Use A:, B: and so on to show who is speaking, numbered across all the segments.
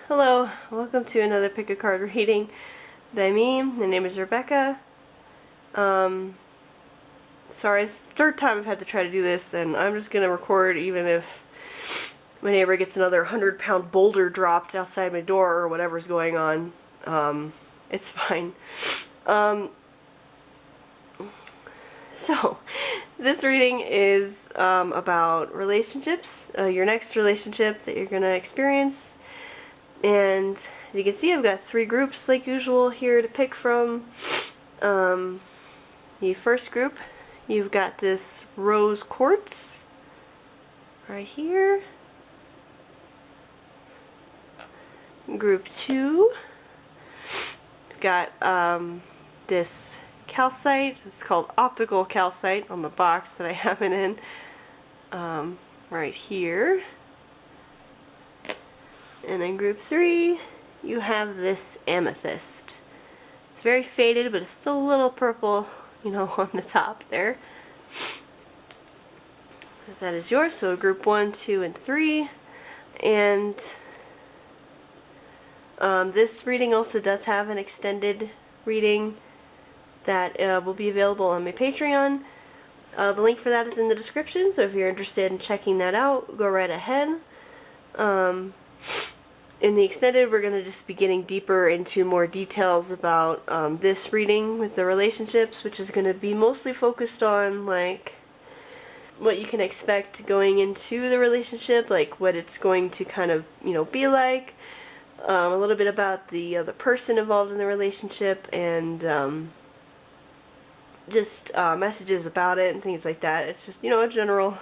A: Hello, welcome to another pick a card reading by me. My name is Rebecca. Sorry, it's the third time I've had to try to do this, and I'm just gonna record even if my neighbor gets another 100-pound boulder dropped outside my door or whatever's going on. It's fine. So, this reading is about relationships, your next relationship that you're gonna experience. And as you can see, I've got three groups like usual here to pick from. The first group, you've got this rose quartz right here. Group 2, we've got this calcite. It's called optical calcite on the box that I have it in right here. And then group 3, you have this amethyst. It's very faded, but it's still a little purple, you know, on the top there. That is yours, so group 1, 2, and 3. And this reading also does have an extended reading that will be available on my Patreon. The link for that is in the description, so if you're interested in checking that out, go right ahead. In the extended, we're going to just be getting deeper into more details about this reading with the relationships, which is going to be mostly focused on like what you can expect going into the relationship, like what it's going to kind of, you know, be like, a little bit about the other person involved in the relationship, and just messages about it and things like that. It's just, you know, a general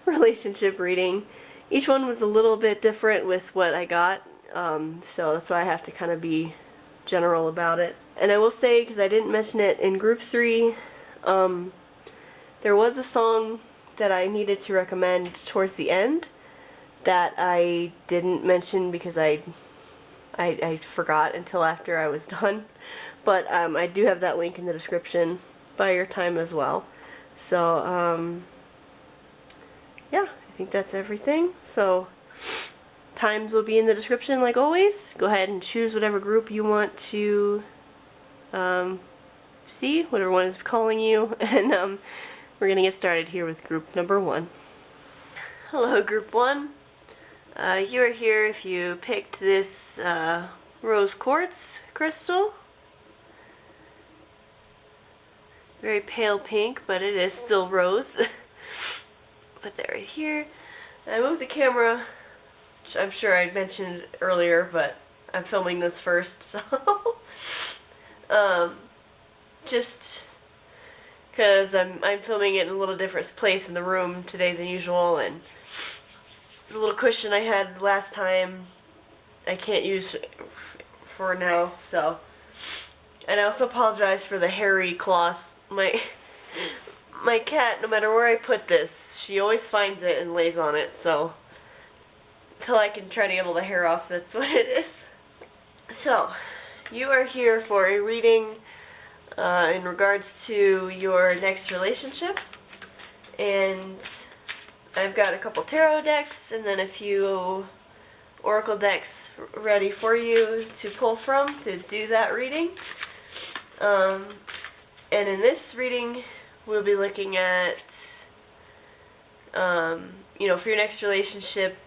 A: relationship reading. Each one was a little bit different with what I got, so that's why I have to kind of be general about it. And I will say, because I didn't mention it in group 3, there was a song that I needed to recommend towards the end that I didn't mention because I forgot until after I was done. But I do have that link in the description. Buy your time as well. So, yeah, I think that's everything. So, times will be in the description like always. Go ahead and choose whatever group you want to see, whatever one is calling you, and we're going to get started here with group number 1. Hello, group 1. You are here if you picked this rose quartz crystal. Very pale pink, but it is still rose. Put that right here. I moved the camera, which I'm sure I mentioned earlier, but I'm filming this first, so just because I'm filming it in a little different place in the room today than usual, and the little cushion I had last time I can't use for now, so. And I also apologize for the hairy cloth. My cat, no matter where I put this, she always finds it and lays on it, so until I can try to get all the hair off, that's what it is. So, you are here for a reading in regards to your next relationship, and I've got a couple tarot decks and then a few oracle decks ready for you to pull from to do that reading. And in this reading, we'll be looking at, you know, for your next relationship,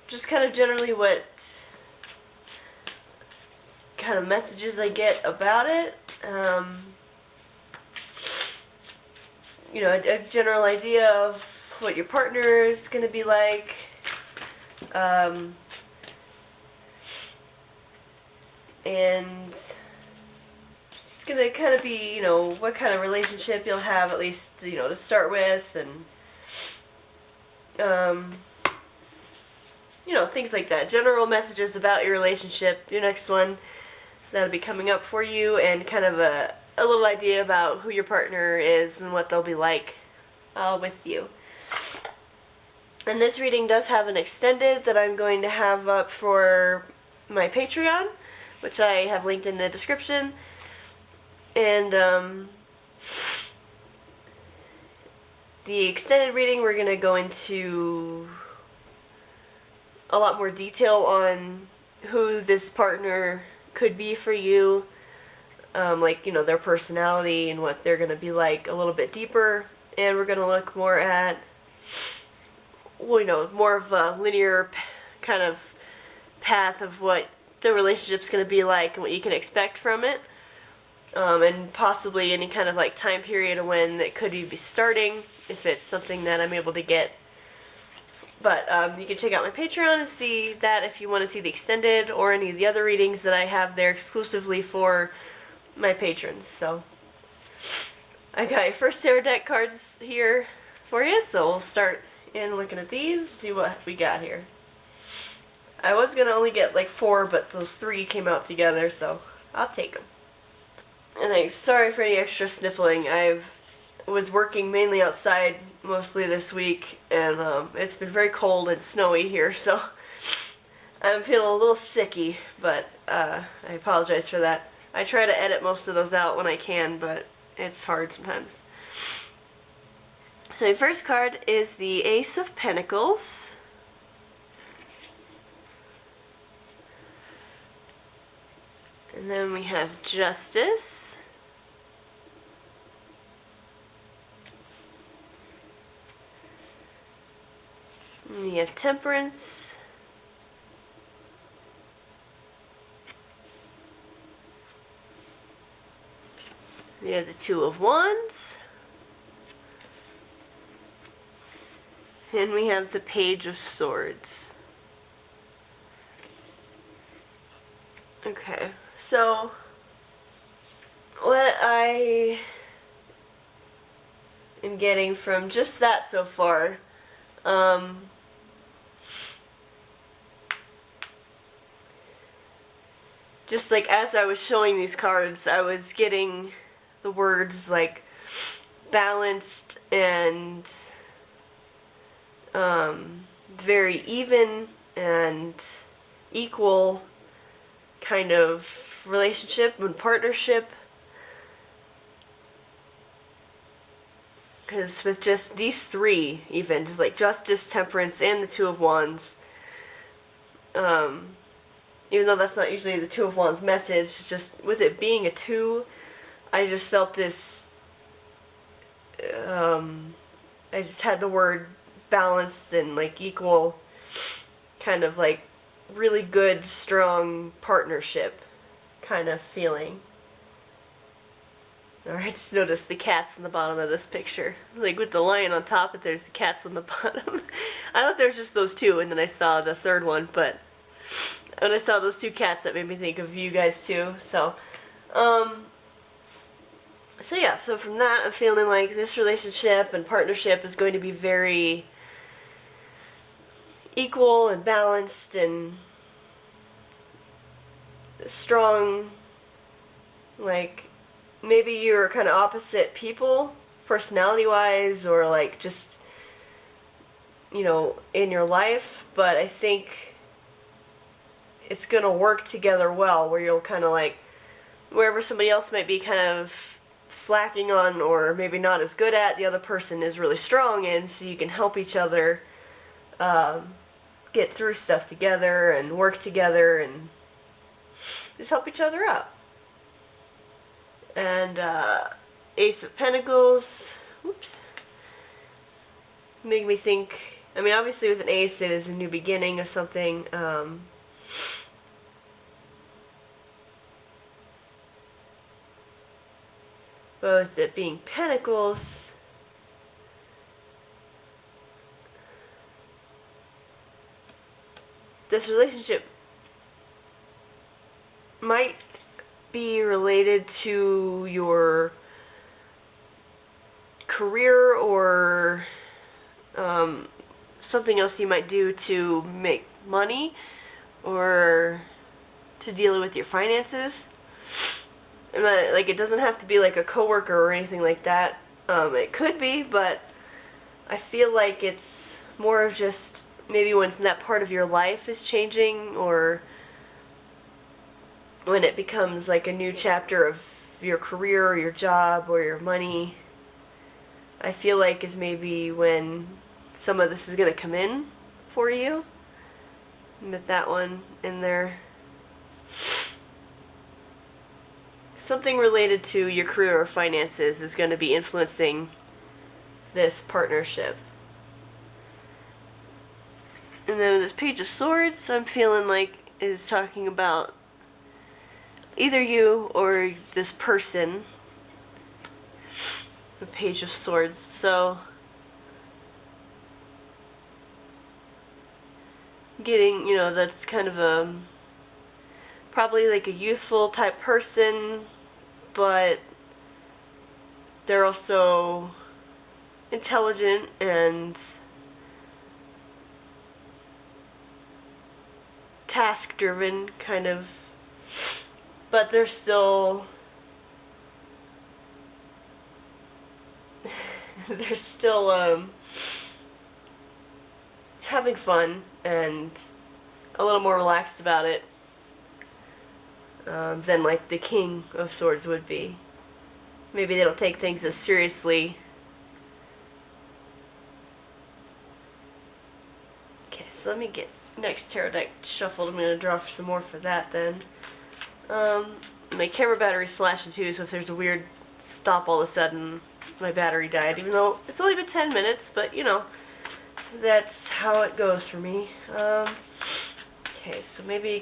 A: just kind of generally what kind of messages I get about it. You know, a general idea of what your partner is going to be like. And gonna kind of be, you know, what kind of relationship you'll have, at least, you know, to start with, and you know, things like that. General messages about your relationship, your next one that'll be coming up for you, and kind of a little idea about who your partner is and what they'll be like with you. And this reading does have an extended that I'm going to have up for my Patreon, which I have linked in the description. And the extended reading, we're going to go into a lot more detail on who this partner could be for you, like, you know, their personality and what they're going to be like a little bit deeper. And we're going to look more at, well, you know, more of a linear kind of path of what the relationship's going to be like and what you can expect from it. And possibly any kind of like time period of when it could be starting, if it's something that I'm able to get. But you can check out my Patreon and see that if you want to see the extended or any of the other readings that I have there exclusively for my patrons. So I got your first tarot deck cards here for you, so we'll start in looking at these, see what we got here. I was going to only get like 4, but those 3 came out together, so I'll take them. And I'm sorry for any extra sniffling. I was working mainly outside mostly this week, and it's been very cold and snowy here, so I'm feeling a little sicky, but I apologize for that. I try to edit most of those out when I can, but it's hard sometimes. So your first card is the Ace of Pentacles. And then we have Justice. And we have Temperance. We have the Two of Wands. And we have the Page of Swords. Okay, so what I am getting from just that so far, just like as I was showing these cards, I was getting the words like balanced and very even and equal kind of relationship and partnership. Because with just these 3, even, just like Justice, Temperance, and the Two of Wands, even though that's not usually the Two of Wands message, just with it being a 2, I just felt this, I just had the word balanced and like equal, kind of like really good, strong partnership kind of feeling. Or I just noticed the cats in the bottom of this picture. Like with the lion on top, but there's the cats on the bottom. I thought there was just those 2, and then I saw the third one, but when I saw those 2 cats, that made me think of you guys too. So yeah, so from that, I'm feeling like this relationship and partnership is going to be very equal and balanced and strong. Like, maybe you're kind of opposite people, personality-wise, or like just, you know, in your life, but I think it's gonna work together well, where you'll kind of like, wherever somebody else might be kind of slacking on or maybe not as good at, the other person is really strong in, so you can help each other get through stuff together and work together and just help each other out. And Ace of Pentacles, whoops, make me think, I mean, obviously with an ace it is a new beginning of something, but with it being Pentacles, this relationship might be related to your career or something else you might do to make money or to deal with your finances. But, like, it doesn't have to be like a coworker or anything like that. It could be, but I feel like it's more of just maybe when that part of your life is changing, or when it becomes like a new chapter of your career or your job or your money. I feel like is maybe when some of this is going to come in for you. With that one in there. something related to your career or finances is going to be influencing this partnership. And then this Page of Swords, I'm feeling like is talking about either you or this person. The Page of Swords. So getting, you know, that's kind of a probably like a youthful type person, but they're also intelligent and task driven kind of, but they're still having fun and a little more relaxed about it than like the King of Swords would be. Maybe they don't take things as seriously. Okay, so let me get next tarot deck shuffled. I'm going to draw some more for that then. My camera battery's slashing too, so if there's a weird stop all of a sudden, my battery died, even though it's only been 10 minutes, but you know, that's how it goes for me. Okay, so maybe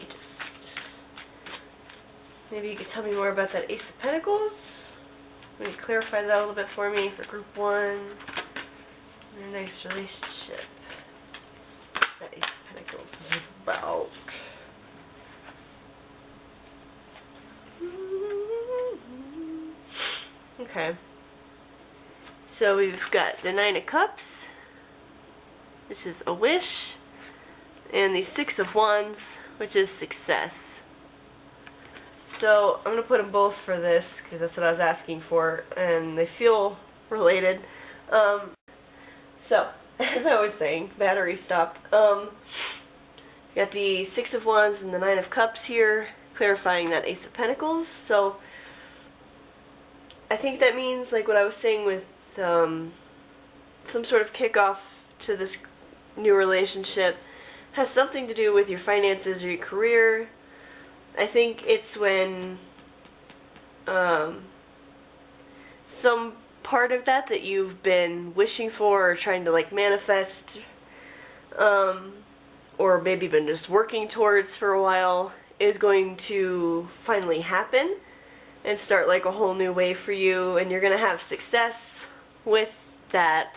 A: you could tell me more about that Ace of Pentacles. Maybe clarify that a little bit for me for group 1. Their next relationship. What's that Ace of Pentacles is about? Okay. So we've got the Nine of Cups, which is a wish, and the Six of Wands, which is success. So I'm going to put them both for this, because that's what I was asking for, and they feel related. So, as I was saying, battery stopped. Got the Six of Wands and the Nine of Cups here, clarifying that Ace of Pentacles. So, I think that means, like what I was saying with some sort of kickoff to this new relationship, has something to do with your finances or your career. I think it's when some part of that you've been wishing for or trying to like manifest, or maybe been just working towards for a while, is going to finally happen and start like a whole new way for you, and you're gonna have success with that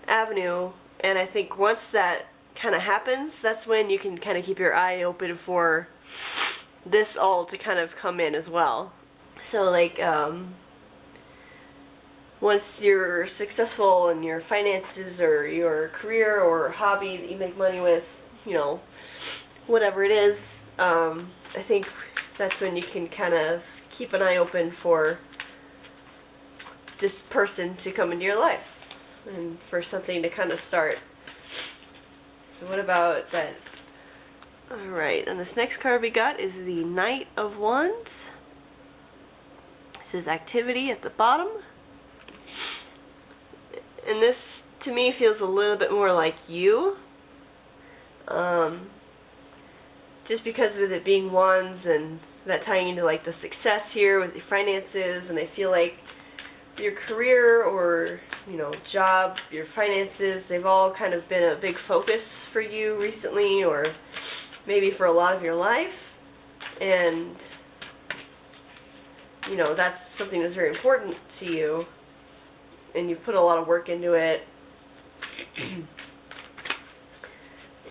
A: avenue. And I think once that kind of happens, that's when you can kind of keep your eye open for this all to kind of come in as well. So like once you're successful in your finances or your career or hobby that you make money with, you know, whatever it is, I think that's when you can kind of keep an eye open for this person to come into your life and for something to kind of start. So what about that? Alright, and this next card we got is the Knight of Wands. This is activity at the bottom. And this, to me, feels a little bit more like you. Just because with it being wands and that tying into like the success here with your finances, and I feel like your career or, you know, job, your finances, they've all kind of been a big focus for you recently, or maybe for a lot of your life. And, you know, that's something that's very important to you, and you've put a lot of work into it.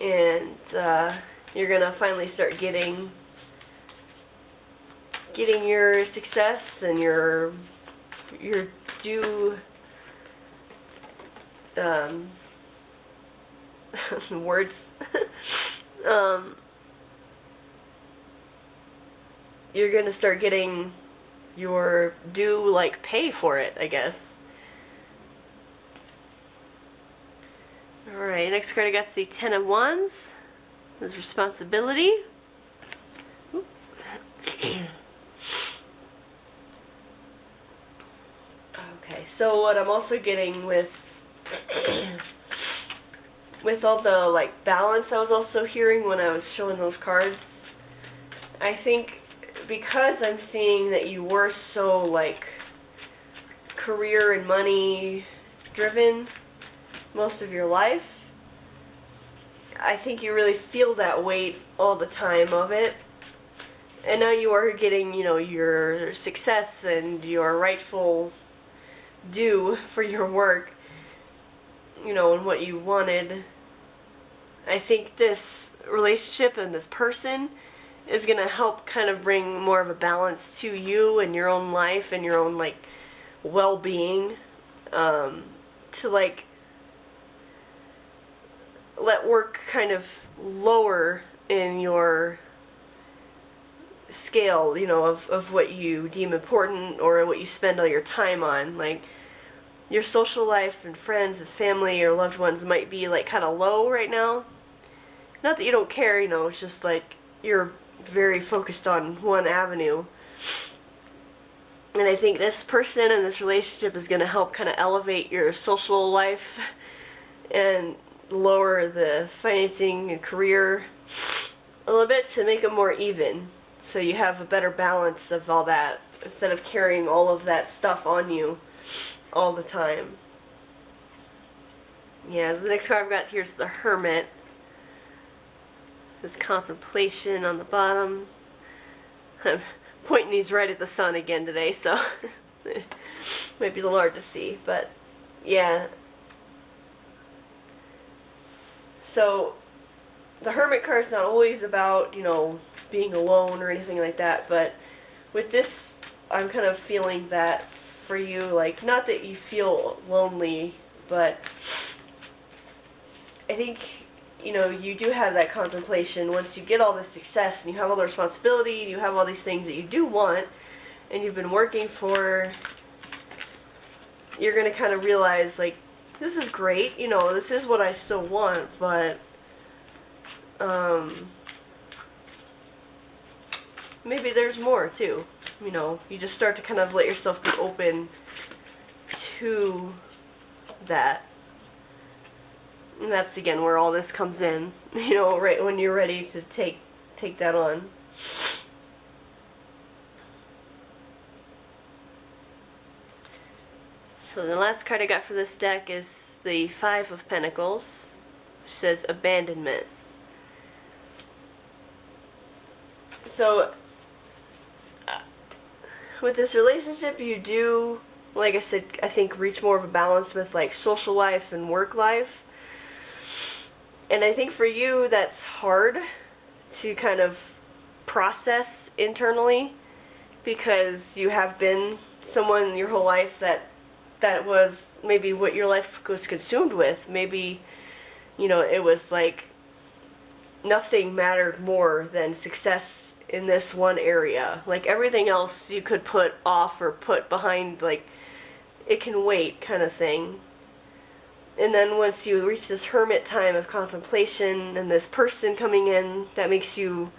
A: And you're gonna finally start getting your success and your due words. You're gonna start getting your due, like, pay for it, I guess. Alright, next card I got the Ten of Wands. This is responsibility. Okay, so what I'm also getting with all the like balance I was also hearing when I was showing those cards, I think because I'm seeing that you were so, like, career and money driven most of your life, I think you really feel that weight all the time of it. And now you are getting, you know, your success and your rightful due for your work, you know, and what you wanted. I think this relationship and this person is going to help kind of bring more of a balance to you and your own life and your own, like, well-being, to, like, let work kind of lower in your scale, you know, of what you deem important or what you spend all your time on. Like, your social life and friends and family or loved ones might be, like, kind of low right now. Not that you don't care, you know, it's just like you're very focused on one avenue. And I think this person and this relationship is going to help kind of elevate your social life and lower the financing and career a little bit to make it more even. So you have a better balance of all that instead of carrying all of that stuff on you all the time. Yeah, the next card I've got here is the Hermit. There's contemplation on the bottom. I'm pointing these right at the sun again today, so it might be a little hard to see, but yeah. So the Hermit card is not always about, you know, being alone or anything like that, but with this, I'm kind of feeling that for you, like, not that you feel lonely, but I think, you know, you do have that contemplation once you get all the success and you have all the responsibility and you have all these things that you do want and you've been working for. You're going to kind of realize, like, this is great, you know, this is what I still want, but maybe there's more too. You know, you just start to kind of let yourself be open to that. And that's, again, where all this comes in, you know, right when you're ready to take that on. So the last card I got for this deck is the Five of Pentacles, which says abandonment. So with this relationship, you do, like I said, I think reach more of a balance with, like, social life and work life. And I think for you, that's hard to kind of process internally because you have been someone your whole life that was maybe what your life was consumed with. Maybe, you know, it was like nothing mattered more than success in this one area. Like, everything else you could put off or put behind, like, it can wait kind of thing. And then once you reach this hermit time of contemplation and this person coming in, that makes you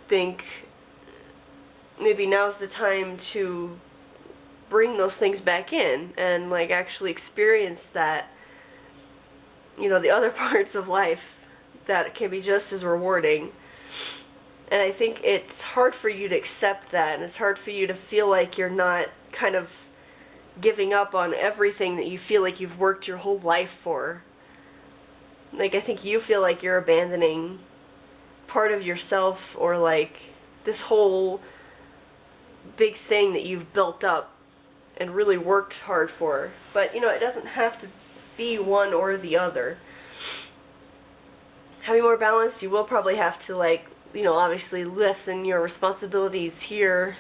A: think maybe now's the time to bring those things back in and, like, actually experience that, you know, the other parts of life that can be just as rewarding. And I think it's hard for you to accept that, and it's hard for you to feel like you're not kind of giving up on everything that you feel like you've worked your whole life for. Like, I think you feel like you're abandoning part of yourself, or like this whole big thing that you've built up and really worked hard for. But, you know, it doesn't have to be one or the other. Having more balance, you will probably have to, like, you know, obviously lessen your responsibilities here,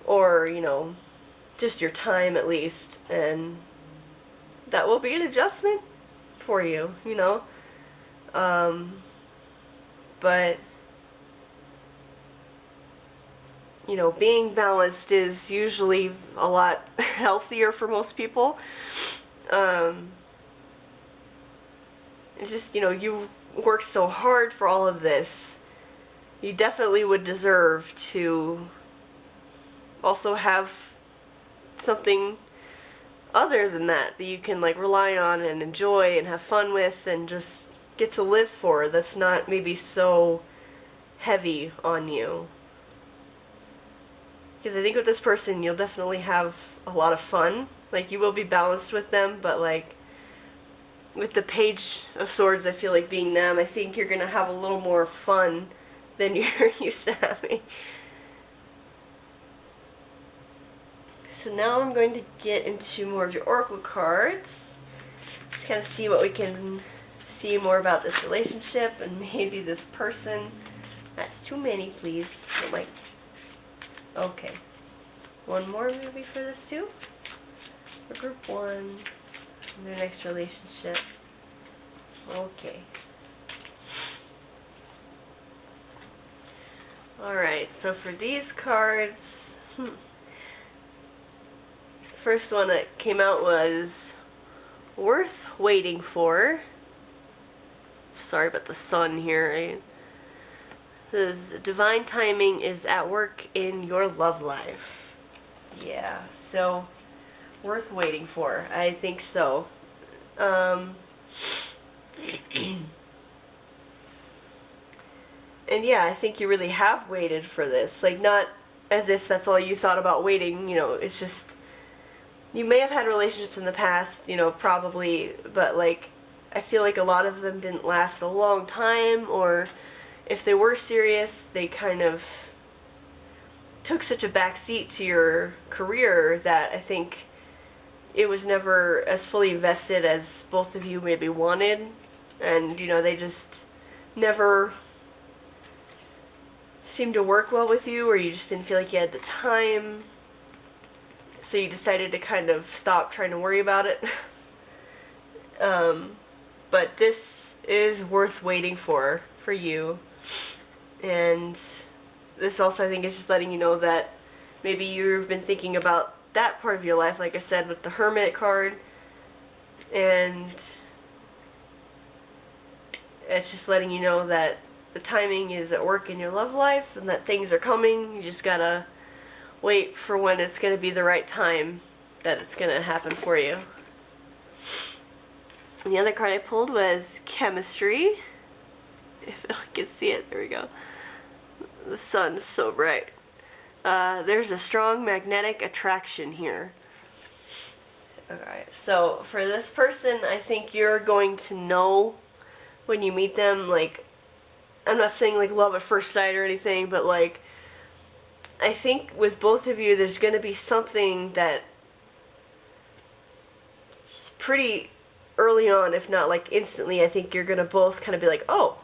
A: or, you know, just your time at least, and that will be an adjustment for you, you know. But, you know, being balanced is usually a lot healthier for most people. It's just, you know, you worked so hard for all of this. You definitely would deserve to also have something other than that you can, like, rely on and enjoy and have fun with and just get to live for, that's not maybe so heavy on you. Because I think with this person, you'll definitely have a lot of fun. Like, you will be balanced with them, but like, with the Page of Swords, I feel like being them, I think you're going to have a little more fun than you're used to having. So now I'm going to get into more of your oracle cards. Just kind of see what we can see more about this relationship and maybe this person. That's too many, please. I'm like, okay. One more maybe for this too? For group one, their next relationship. Okay. Alright, so for these cards, first one that came out was Worth Waiting For. Sorry about the sun here. It says divine timing is at work in your love life. Yeah, so worth waiting for. I think so. And yeah, I think you really have waited for this. Like, not as if that's all you thought about waiting, you know, it's just, you may have had relationships in the past, you know, probably, but like, I feel like a lot of them didn't last a long time, or if they were serious, they kind of took such a backseat to your career that I think it was never as fully invested as both of you maybe wanted, and, you know, they just never seemed to work well with you, or you just didn't feel like you had the time, so you decided to kind of stop trying to worry about it. But this is worth waiting for you, and this also I think is just letting you know that maybe you've been thinking about that part of your life, like I said with the Hermit card, and it's just letting you know that the timing is at work in your love life and that things are coming. You just gotta wait for when it's gonna be the right time that it's gonna happen for you. And the other card I pulled was Chemistry. If I can see it, there we go. The sun's so bright. There's a strong magnetic attraction here. Alright, so for this person, I think you're going to know when you meet them, like, I'm not saying like love at first sight or anything, but like, I think with both of you, there's going to be something that pretty early on, if not like instantly, I think you're going to both kind of be like, oh,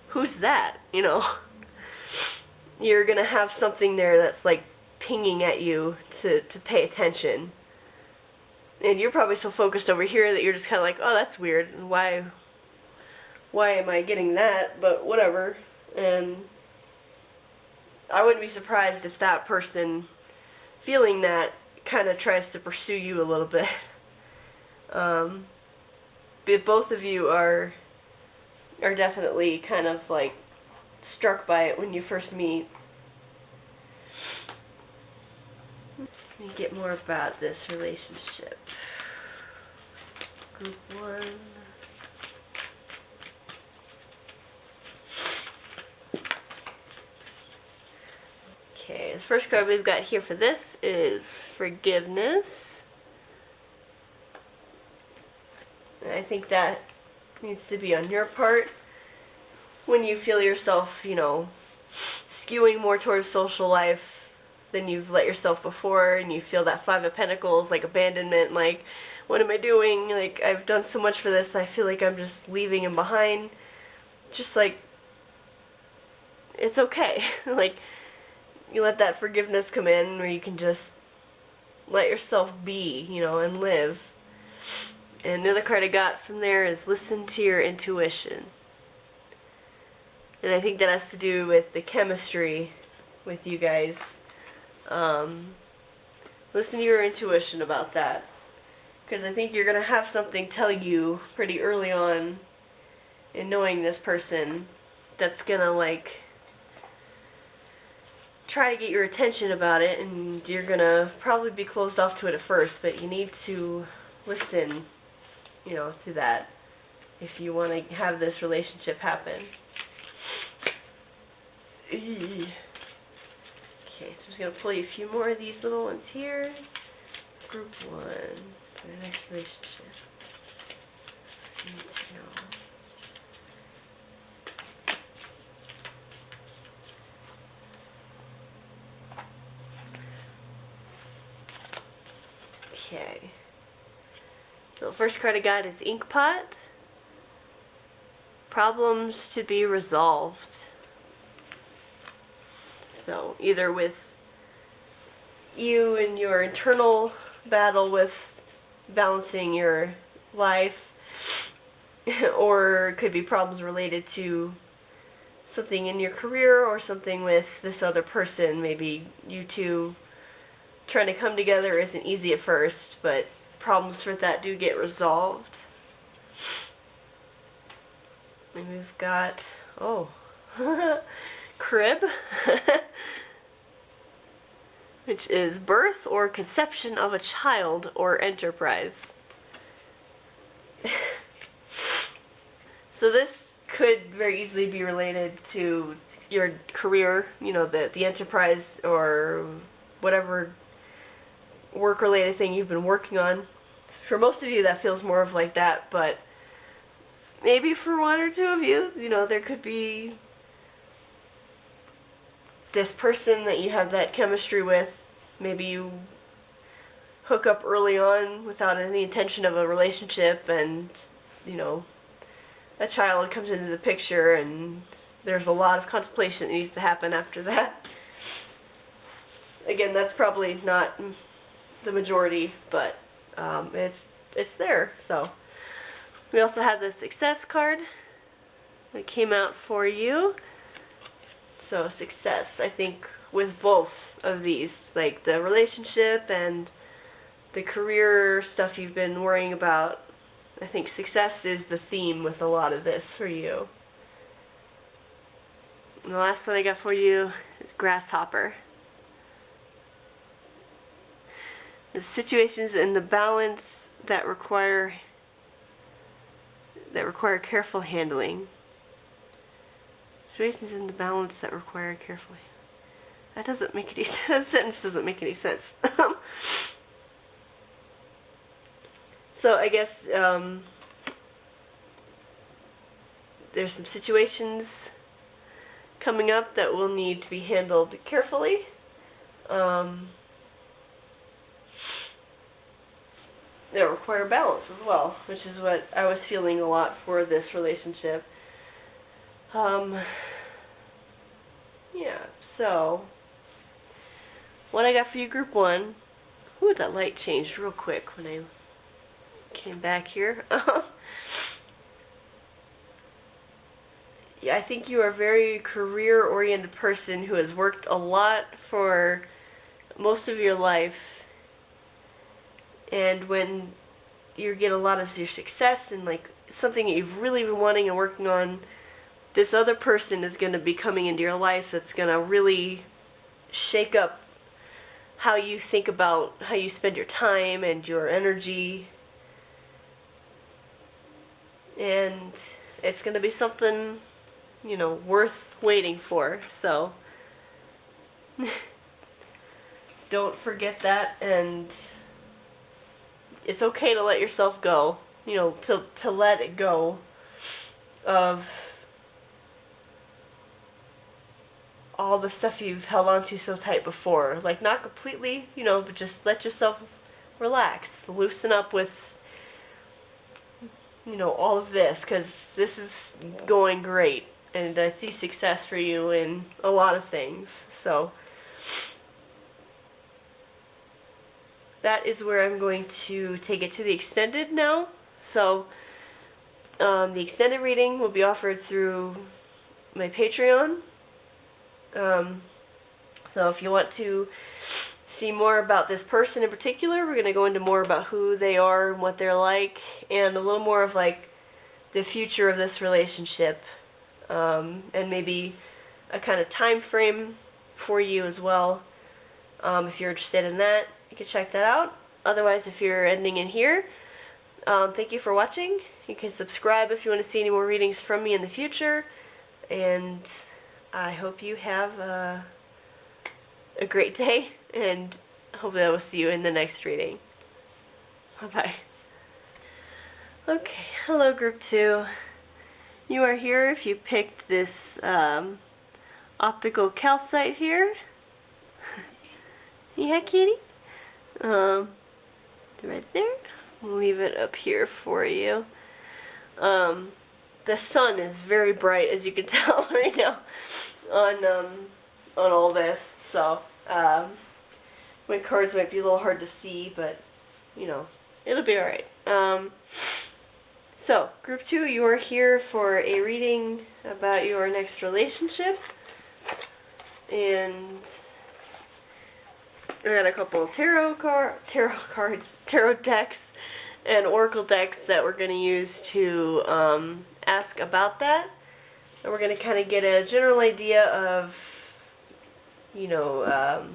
A: who's that? You know? You're going to have something there that's like pinging at you to pay attention. And you're probably so focused over here that you're just kind of like, oh, that's weird. And why am I getting that? But whatever. And I wouldn't be surprised if that person feeling that kind of tries to pursue you a little bit. But both of you are definitely kind of like struck by it when you first meet. Let me get more about this relationship. Group 1. Okay, the first card we've got here for this is Forgiveness. And I think that needs to be on your part. When you feel yourself, you know, skewing more towards social life than you've let yourself before, and you feel that Five of Pentacles, like abandonment, like, what am I doing? Like, I've done so much for this, I feel like I'm just leaving him behind. Just like, it's okay. Like, you let that forgiveness come in where you can just let yourself be, you know, and live. And the other card I got from there is Listen to Your Intuition. And I think that has to do with the chemistry with you guys. Listen to your intuition about that. Because I think you're going to have something tell you pretty early on in knowing this person that's going to, like, try to get your attention about it, and you're going to probably be closed off to it at first, but you need to listen, you know, to that if you want to have this relationship happen. Okay, so I'm just going to pull you a few more of these little ones here. Group 1 for the next relationship. You need to know. Okay. So the first card I got is Inkpot. Problems to be resolved. So either with you and your internal battle with balancing your life, or it could be problems related to something in your career or something with this other person. Maybe you two trying to come together isn't easy at first, but problems with that do get resolved. And we've got, oh, crib, which is birth or conception of a child or enterprise. So this could very easily be related to your career, you know, the enterprise or whatever work-related thing you've been working on. For most of you, that feels more of like that, but maybe for one or two of you, you know, there could be this person that you have that chemistry with. Maybe you hook up early on without any intention of a relationship, and, you know, a child comes into the picture, and there's a lot of contemplation that needs to happen after that. Again, that's probably not the majority, but it's there. So we also have the success card that came out for you. So success, I think, with both of these, like the relationship and the career stuff you've been worrying about, I think success is the theme with a lot of this for you. And the last one I got for you is grasshopper. The situations in the balance that require careful handling. Situations in the balance that require careful handling. That doesn't make any sense. That sentence doesn't make any sense. So I guess there's some situations coming up that will need to be handled carefully. That require balance as well, which is what I was feeling a lot for this relationship. Yeah, so what I got for you, group 1. Ooh, that light changed real quick when I came back here. Yeah, I think you are a very career-oriented person who has worked a lot for most of your life. And when you get a lot of your success and like something that you've really been wanting and working on, this other person is going to be coming into your life that's going to really shake up how you think about how you spend your time and your energy. And it's going to be something, you know, worth waiting for. So don't forget that, and it's okay to let yourself go, you know, to let it go of all the stuff you've held on to so tight before. Like, not completely, you know, but just let yourself relax, loosen up with, you know, all of this, because this is going great, and I see success for you in a lot of things. So that is where I'm going to take it to the extended now. So the extended reading will be offered through my Patreon. So if you want to see more about this person in particular, we're going to go into more about who they are and what they're like, and a little more of like the future of this relationship, and maybe a kind of time frame for you as well. If you're interested in that, you can check that out. Otherwise, if you're ending in here, thank you for watching. You can subscribe if you want to see any more readings from me in the future, and I hope you have a a great day, and hopefully I will see you in the next reading. Bye-bye. Okay, hello Group 2. You are here if you picked this optical calcite here. Yeah, kitty? Right there. We'll leave it up here for you. The sun is very bright, as you can tell right now, on all this. So my cards might be a little hard to see, but you know, it'll be all right. So Group 2, you are here for a reading about your next relationship, and I got a couple of tarot decks, and oracle decks that we're going to use to ask about that. And we're going to kind of get a general idea of, you know,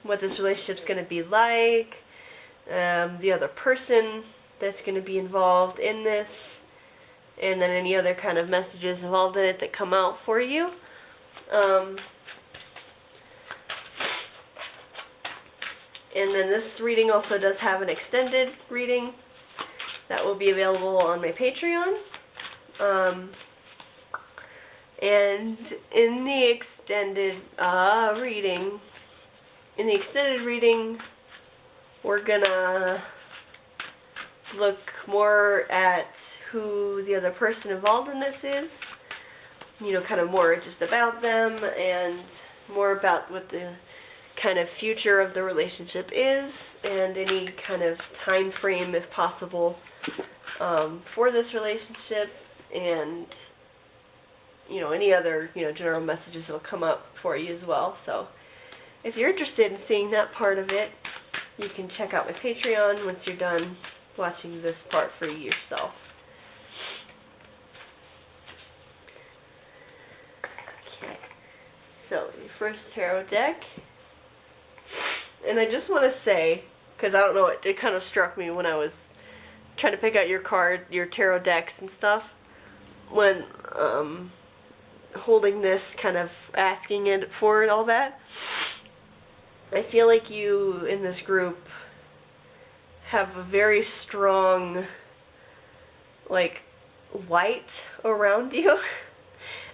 A: what this relationship's going to be like, the other person that's going to be involved in this, and then any other kind of messages involved in it that come out for you. And then this reading also does have an extended reading that will be available on my Patreon. And in the extended reading, we're gonna look more at who the other person involved in this is. You know, kind of more just about them, and more about what the kind of future of the relationship is, and any kind of time frame, if possible, for this relationship, and you know, any other, you know, general messages that'll come up for you as well. So if you're interested in seeing that part of it, you can check out my Patreon once you're done watching this part for yourself. Okay, so the first tarot deck. And I just want to say, because I don't know, it kind of struck me when I was trying to pick out your tarot decks and stuff, when holding this, kind of asking it for it, all that. I feel like you in this group have a very strong, like, light around you.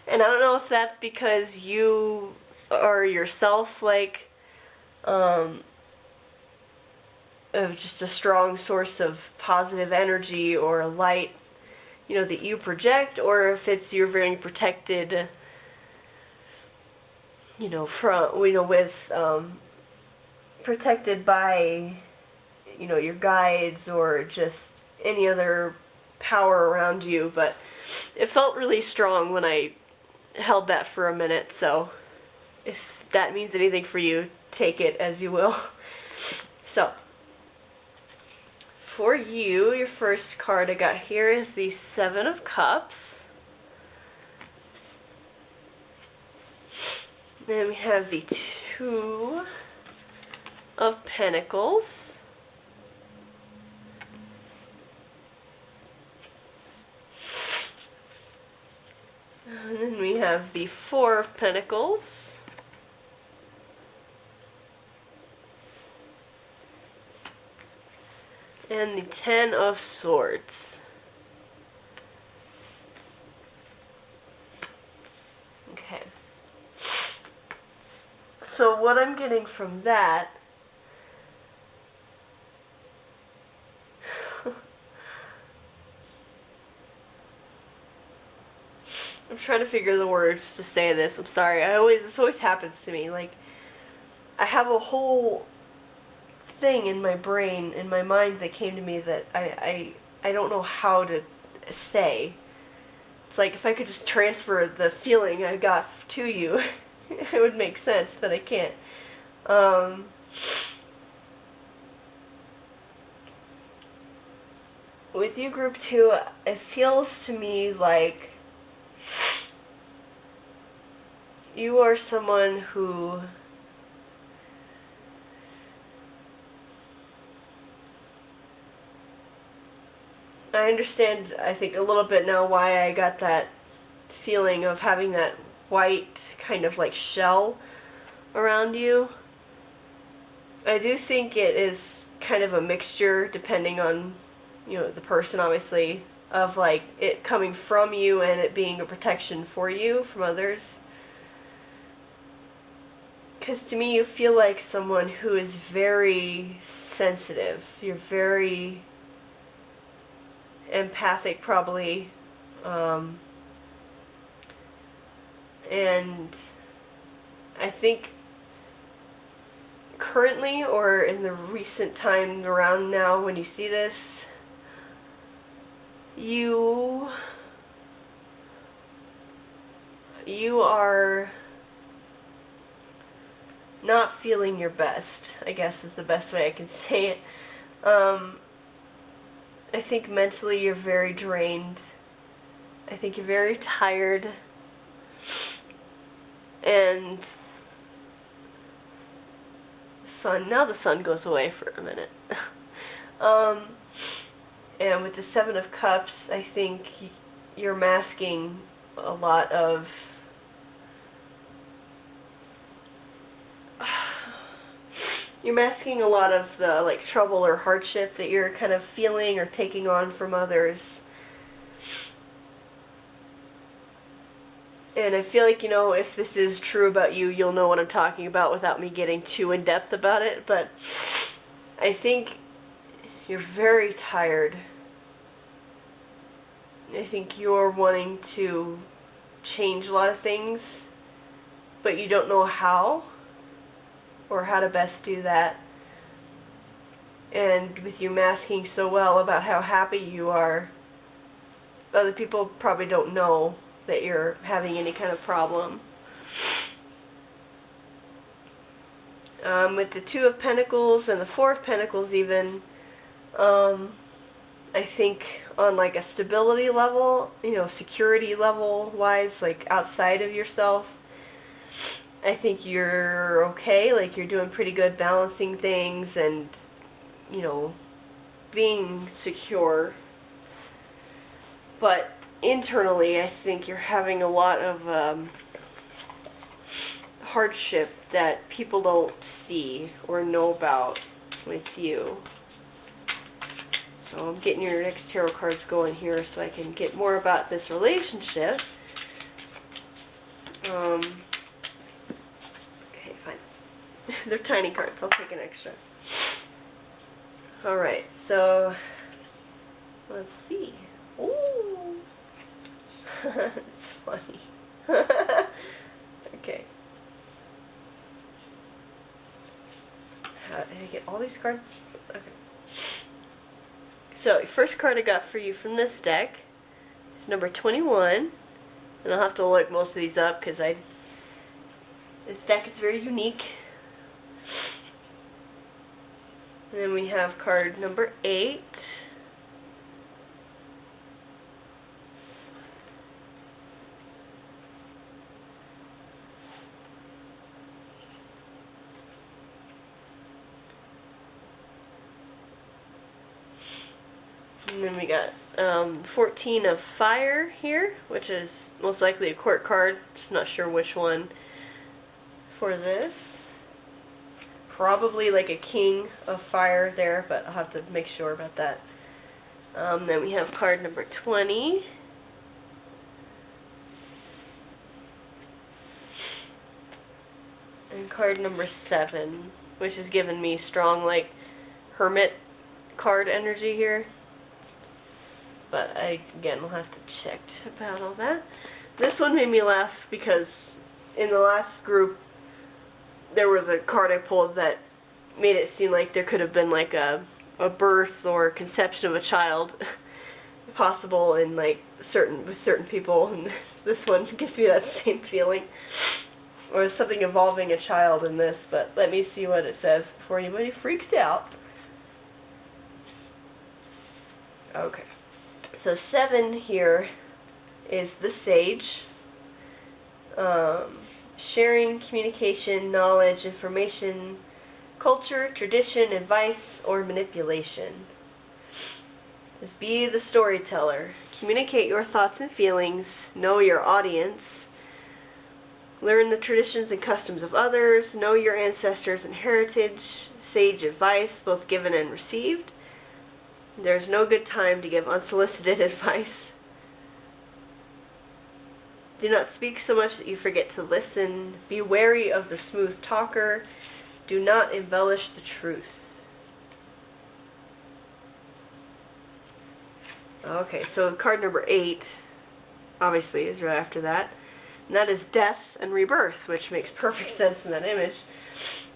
A: And I don't know if that's because you are yourself, like, of just a strong source of positive energy or light, you know, that you project, or if it's you're very protected, you know, from, you know, with, protected by, you know, your guides or just any other power around you. But it felt really strong when I held that for a minute, so if that means anything for you, take it as you will. So, for you, your first card I got here is the Seven of Cups. Then we have the Two of Pentacles. And then we have the Four of Pentacles. And the Ten of Swords. Okay. So what I'm getting from that I'm trying to figure the words to say this. I'm sorry. This always happens to me. Like, I have a whole thing in my brain, in my mind, that came to me that I don't know how to say. It's like if I could just transfer the feeling I got to you, it would make sense, but I can't. With you, Group 2, it feels to me like you are someone who I understand, I think, a little bit now why I got that feeling of having that white kind of like shell around you. I do think it is kind of a mixture, depending on, the person, obviously, of like it coming from you and it being a protection for you from others. Because to me, you feel like someone who is very sensitive. You're very empathic, probably. And I think currently, or in the recent time around now when you see this, you are not feeling your best, I guess is the best way I can say it. I think mentally you're very drained. I think you're very tired. And now the sun goes away for a minute. And with the Seven of Cups, I think you're masking a lot of the like trouble or hardship that you're kind of feeling or taking on from others. And I feel like, if this is true about you, you'll know what I'm talking about without me getting too in depth about it. But I think you're very tired. I think you're wanting to change a lot of things, but you don't know how or how to best do that. And with you masking so well about how happy you are, other people probably don't know that you're having any kind of problem. With the Two of Pentacles and the Four of Pentacles even, I think on like a stability level, security level wise, like outside of yourself, I think you're okay, like you're doing pretty good balancing things and, being secure. But internally, I think you're having a lot of hardship that people don't see or know about with you. So I'm getting your next tarot cards going here so I can get more about this relationship. Okay, fine. They're tiny cards. I'll take an extra. Alright, so let's see. Ooh. It's funny. Okay. How did I get all these cards? Okay. So, first card I got for you from this deck is number 21. And I'll have to look most of these up because this deck is very unique. And then we have card number 8. And then we got 14 of Fire here, which is most likely a court card. Just not sure which one for this. Probably like a King of Fire there, but I'll have to make sure about that. Then we have card number 20. And card number 7, which is giving me strong like Hermit card energy here. But again, we'll have to check about all that. This one made me laugh because in the last group, there was a card I pulled that made it seem like there could have been like a birth or conception of a child possible in like with certain people, and this one gives me that same feeling. Or something involving a child in this, but let me see what it says before anybody freaks out. Okay. So 7 here is the Sage. Sharing, communication, knowledge, information, culture, tradition, advice, or manipulation. Just be the storyteller. Communicate your thoughts and feelings. Know your audience. Learn the traditions and customs of others. Know your ancestors and heritage. Sage advice, both given and received. There's no good time to give unsolicited advice. Do not speak so much that you forget to listen. Be wary of the smooth talker. Do not embellish the truth. Okay, so card number 8, obviously, is right after that. And that is death and rebirth, which makes perfect sense in that image.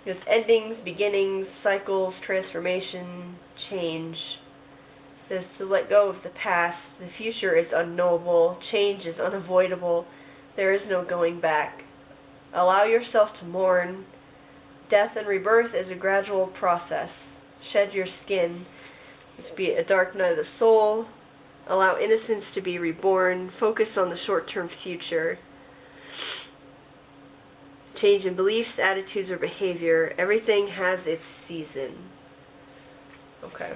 A: It's endings, beginnings, cycles, transformation, change. It is to let go of the past. The future is unknowable. Change is unavoidable. There is no going back. Allow yourself to mourn. Death and rebirth is a gradual process. Shed your skin. This be a dark night of the soul. Allow innocence to be reborn. Focus on the short-term future. Change in beliefs, attitudes, or behavior. Everything has its season. Okay.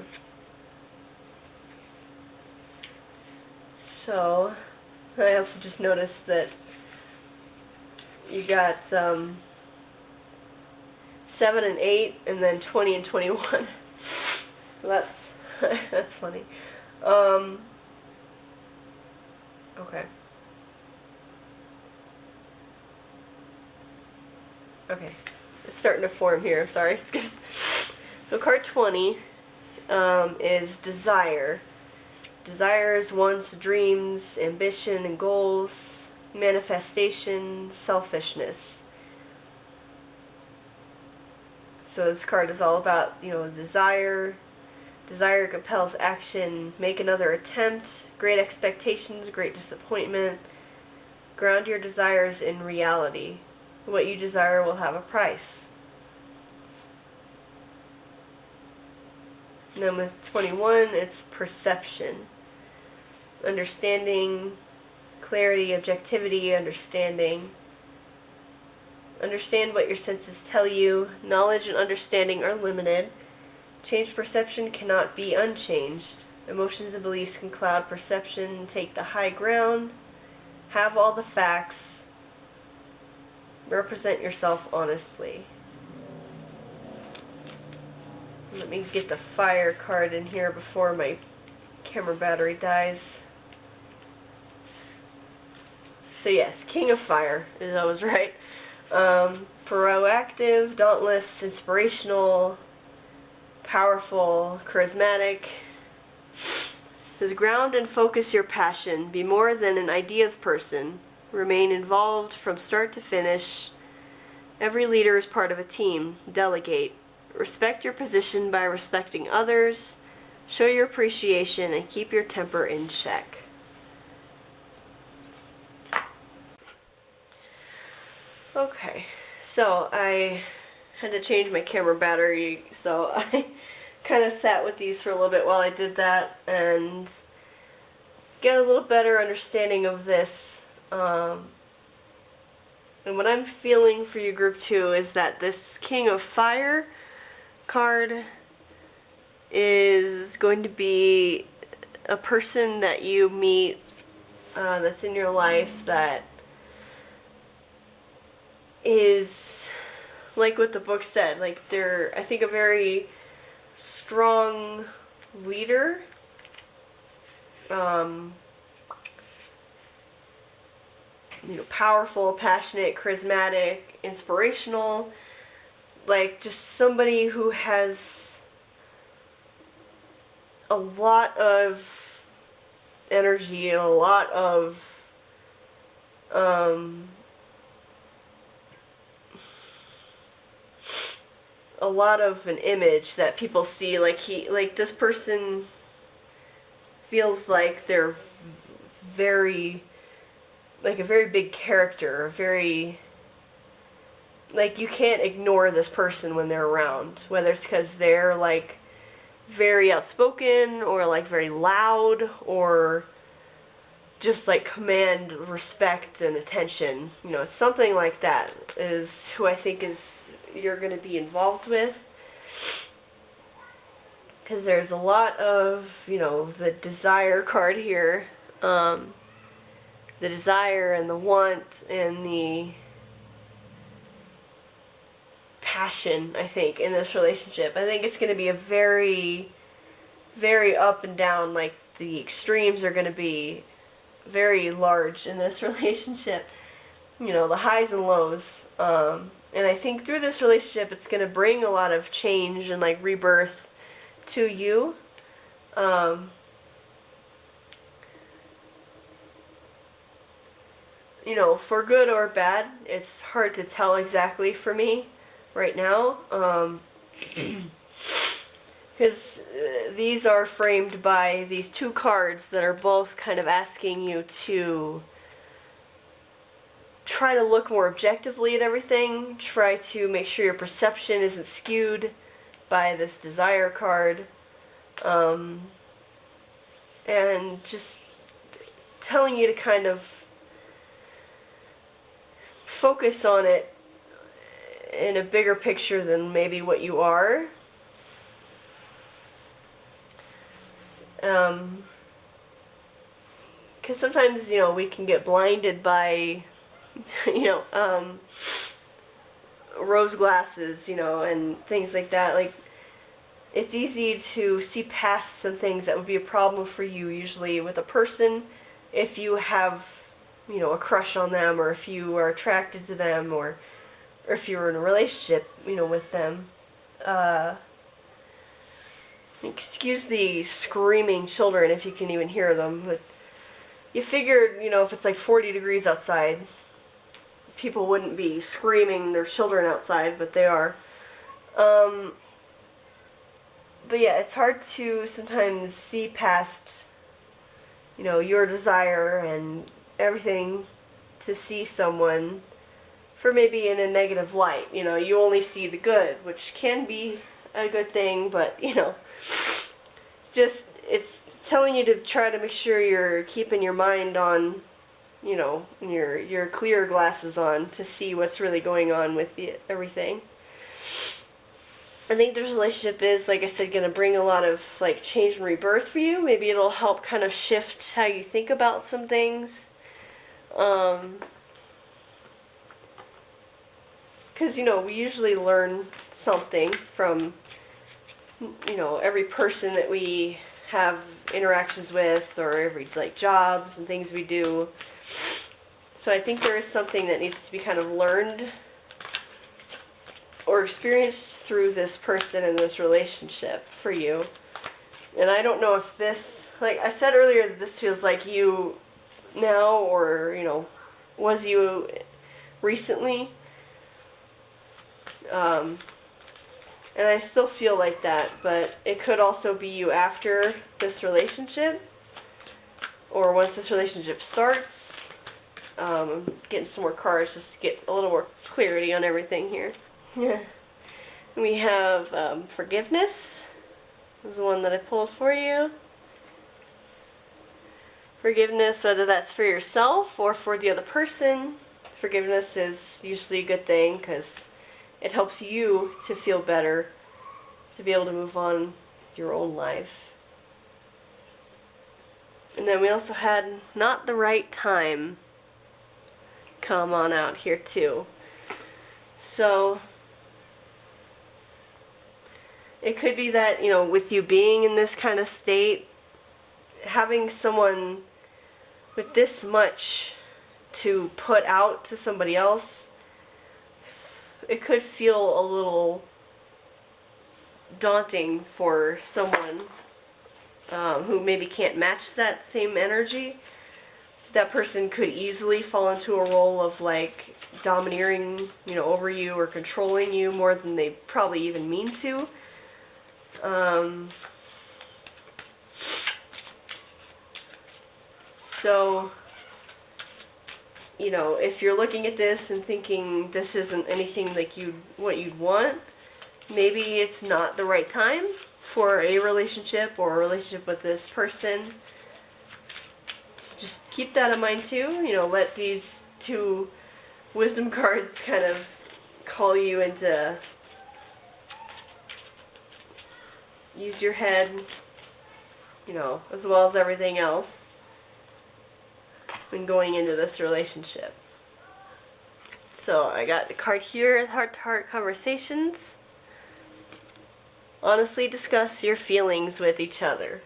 A: So, I also just noticed that you got 7 and 8, and then 20 and 21. That's that's funny. Okay. Okay, it's starting to form here. I'm sorry. So card 20 is desire. Desires one's dreams, ambition, and goals, manifestation, selfishness. So this card is all about, desire. Desire compels action. Make another attempt. Great expectations, great disappointment. Ground your desires in reality. What you desire will have a price. And then with 21, it's perception. Understanding, clarity, objectivity, understanding. Understand what your senses tell you. Knowledge and understanding are limited. Changed perception cannot be unchanged. Emotions and beliefs can cloud perception. Take the high ground. Have all the facts. Represent yourself honestly. Let me get the fire card in here before my camera battery dies. So yes, King of Fire is always right. Proactive, dauntless, inspirational, powerful, charismatic. Says ground and focus your passion. Be more than an ideas person. Remain involved from start to finish. Every leader is part of a team. Delegate. Respect your position by respecting others. Show your appreciation and keep your temper in check. Okay, so I had to change my camera battery, so I kind of sat with these for a little bit while I did that and get a little better understanding of this. And what I'm feeling for you, group 2, is that this King of Fire card is going to be a person that you meet that's in your life that is, like what the book said, like they're, I think, a very strong leader. Powerful, passionate, charismatic, inspirational, like just somebody who has a lot of energy and a lot of an image that people see. Like this person feels like they're very, like a very big character, a very, like you can't ignore this person when they're around, whether it's because they're like very outspoken or like very loud or just like command respect and attention. It's something like that is who I think is you're going to be involved with, because there's a lot of, the desire card here, the desire and the want and the passion, I think, in this relationship. I think it's going to be a very, very up and down, like the extremes are going to be very large in this relationship. You know, the highs and lows. And I think through this relationship, it's going to bring a lot of change and like rebirth to you. You know, for good or bad, it's hard to tell exactly for me right now. Because these are framed by these two cards that are both kind of asking you to try to look more objectively at everything, try to make sure your perception isn't skewed by this desire card, and just telling you to kind of focus on it in a bigger picture than maybe what you are. Because sometimes, you know, we can get blinded by, you know, rose glasses, you know, and things like that. Like, it's easy to see past some things that would be a problem for you, usually with a person, if you have, you know, a crush on them, or if you are attracted to them, or if you're in a relationship, you know, with them. Excuse the screaming children if you can even hear them, but you figured, you know, if it's like 40 degrees outside, people wouldn't be screaming their children outside, but they are. But yeah, it's hard to sometimes see past, you know, your desire and everything to see someone for maybe in a negative light. You know, you only see the good, which can be a good thing, but, you know, just, it's telling you to try to make sure you're keeping your mind on, you know, your clear glasses on to see what's really going on with everything. I think this relationship is, like I said, going to bring a lot of, like, change and rebirth for you. Maybe it'll help kind of shift how you think about some things. Because, you know, we usually learn something from, you know, every person that we have interactions with, or every, like, jobs and things we do. So I think there is something that needs to be kind of learned or experienced through this person and this relationship for you. And I don't know if this, like I said earlier, that this feels like you now, or, you know, was you recently. And I still feel like that, but it could also be you after this relationship, or once this relationship starts. I'm getting some more cards just to get a little more clarity on everything here. Yeah. We have forgiveness. This is the one that I pulled for you. Forgiveness, whether that's for yourself or for the other person. Forgiveness is usually a good thing because it helps you to feel better, to be able to move on with your own life. And then we also had not the right time come on out here too. So it could be that, you know, with you being in this kind of state, having someone with this much to put out to somebody else, it could feel a little daunting for someone who maybe can't match that same energy. That person could easily fall into a role of, like, domineering, you know, over you or controlling you more than they probably even mean to. So, you know, if you're looking at this and thinking this isn't anything like what you'd want, maybe it's not the right time for a relationship or a relationship with this person. So just keep that in mind too. You know, let these two wisdom cards kind of call you into use your head, you know, as well as everything else when going into this relationship. So So I got a card here, heart-to-heart conversations. Honestly discuss your feelings with each other.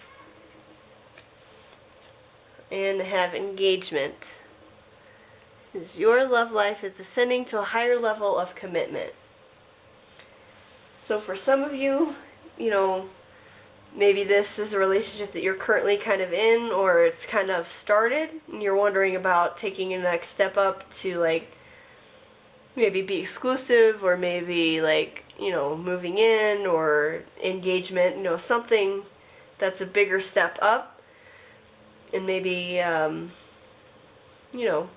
A: And have engagement. Your love life is ascending to a higher level of commitment. So for some of you, you know, maybe this is a relationship that you're currently kind of in, or it's kind of started, and you're wondering about taking a next step up to, like, maybe be exclusive, or maybe, like, you know, moving in, or engagement, you know, something that's a bigger step up, and maybe, you know,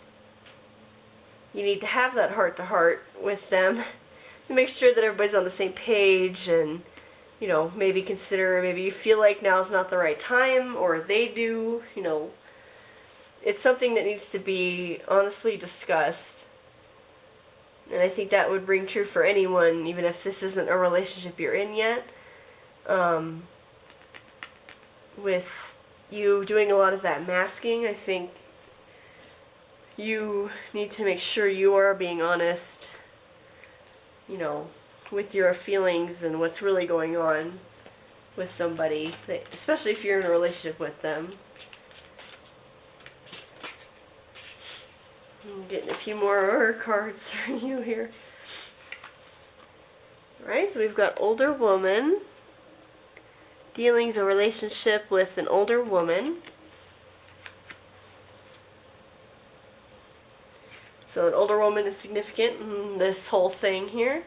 A: you need to have that heart-to-heart with them to make sure that everybody's on the same page, and, you know, maybe consider, maybe you feel like now's not the right time, or they do, you know. It's something that needs to be honestly discussed. And I think that would ring true for anyone, even if this isn't a relationship you're in yet. With you doing a lot of that masking, I think you need to make sure you are being honest, you know, with your feelings and what's really going on with somebody, especially if you're in a relationship with them. I'm getting a few more cards for you here. Alright, so we've got older woman. Dealings or relationship with an older woman. So an older woman is significant in this whole thing here.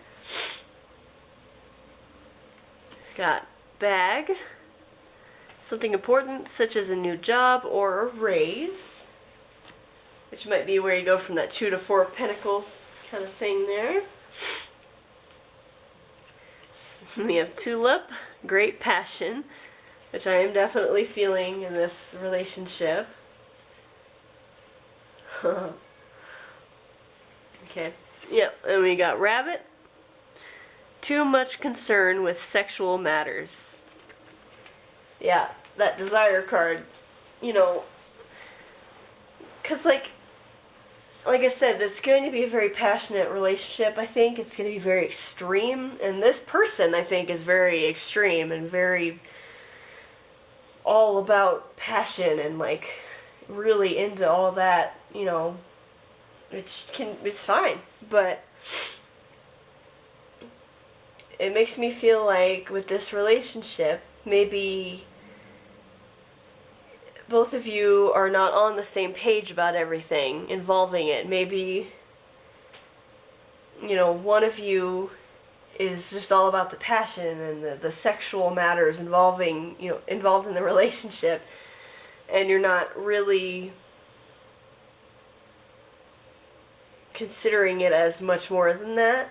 A: Got bag. Something important such as a new job or a raise. Which might be where you go from that 2 to 4 of Pentacles kind of thing there. We have tulip. Great passion. Which I am definitely feeling in this relationship. Okay, yep, and we got rabbit. Too much concern with sexual matters. Yeah, that desire card, you know, because like I said, it's going to be a very passionate relationship. I think it's going to be very extreme, and this person, I think, is very extreme and very all about passion and, like, really into all that, you know. It's fine, but it makes me feel like with this relationship, maybe both of you are not on the same page about everything involving it. Maybe, you know, one of you is just all about the passion and the sexual matters involved in the relationship, and you're not really considering it as much more than that.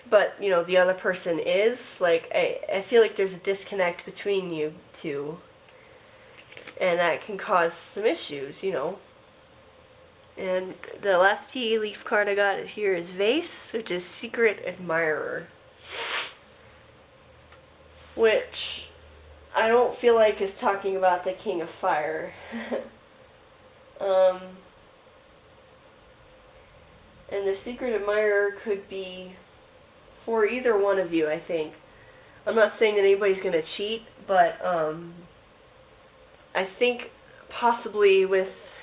A: But, you know, the other person is. Like, I feel like there's a disconnect between you two. And that can cause some issues, you know. And the last tea leaf card I got here is Vase, which is Secret Admirer. Which I don't feel like is talking about the King of Fire. And the Secret Admirer could be for either one of you, I think. I'm not saying that anybody's going to cheat, but I think possibly with,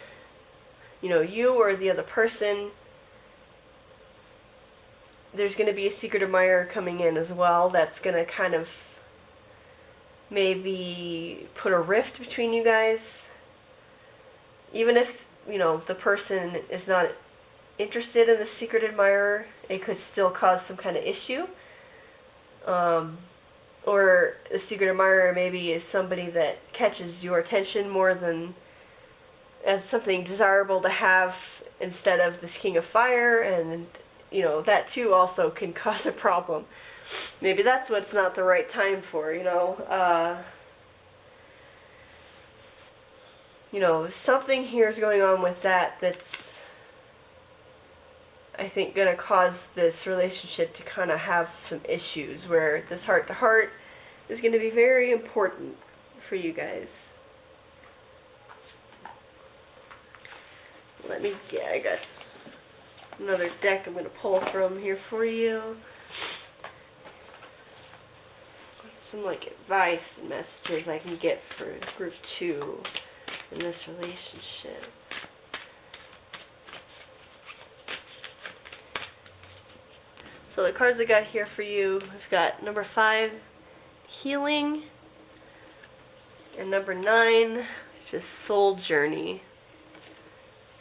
A: you know, you or the other person, there's going to be a secret admirer coming in as well that's going to kind of maybe put a rift between you guys. Even if, you know, the person is not interested in the secret admirer, it could still cause some kind of issue. Or the secret admirer maybe is somebody that catches your attention more than as something desirable to have instead of this King of Fire, and, you know, that too also can cause a problem. Maybe that's what's not the right time for, you know. You know, something here is going on with that's, I think, going to cause this relationship to kind of have some issues, where this heart-to-heart is going to be very important for you guys. Let me get, I guess, another deck I'm going to pull from here for you. Some like advice and messages I can get for group 2 in this relationship. So the cards I got here for you, I've got number 5, healing, and number 9, just soul journey.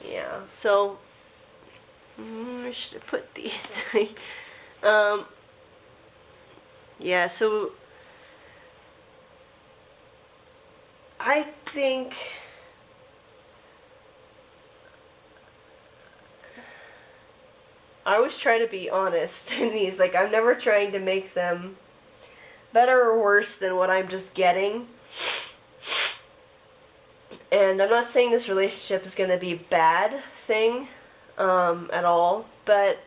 A: Yeah, so I should have put these. Yeah, so I think I always try to be honest in these. Like, I'm never trying to make them better or worse than what I'm just getting. And I'm not saying this relationship is going to be a bad thing at all, but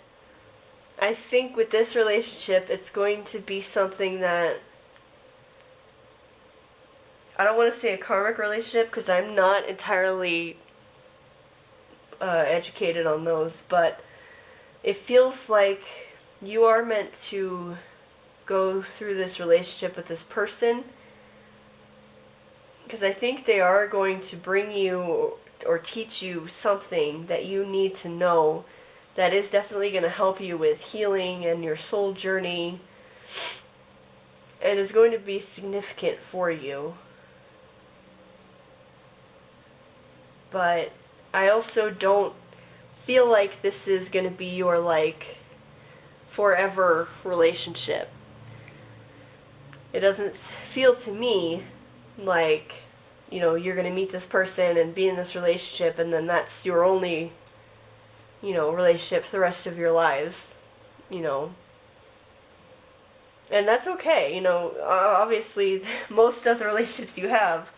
A: I think with this relationship, it's going to be something that, I don't want to say a karmic relationship because I'm not entirely educated on those, but it feels like you are meant to go through this relationship with this person, because I think they are going to bring you or teach you something that you need to know that is definitely going to help you with healing and your soul journey, and is going to be significant for you. But I also don't feel like this is going to be your, like, forever relationship. It doesn't feel to me like, you know, you're going to meet this person and be in this relationship and then that's your only, you know, relationship for the rest of your lives, you know. And that's okay, you know, obviously most of the relationships you have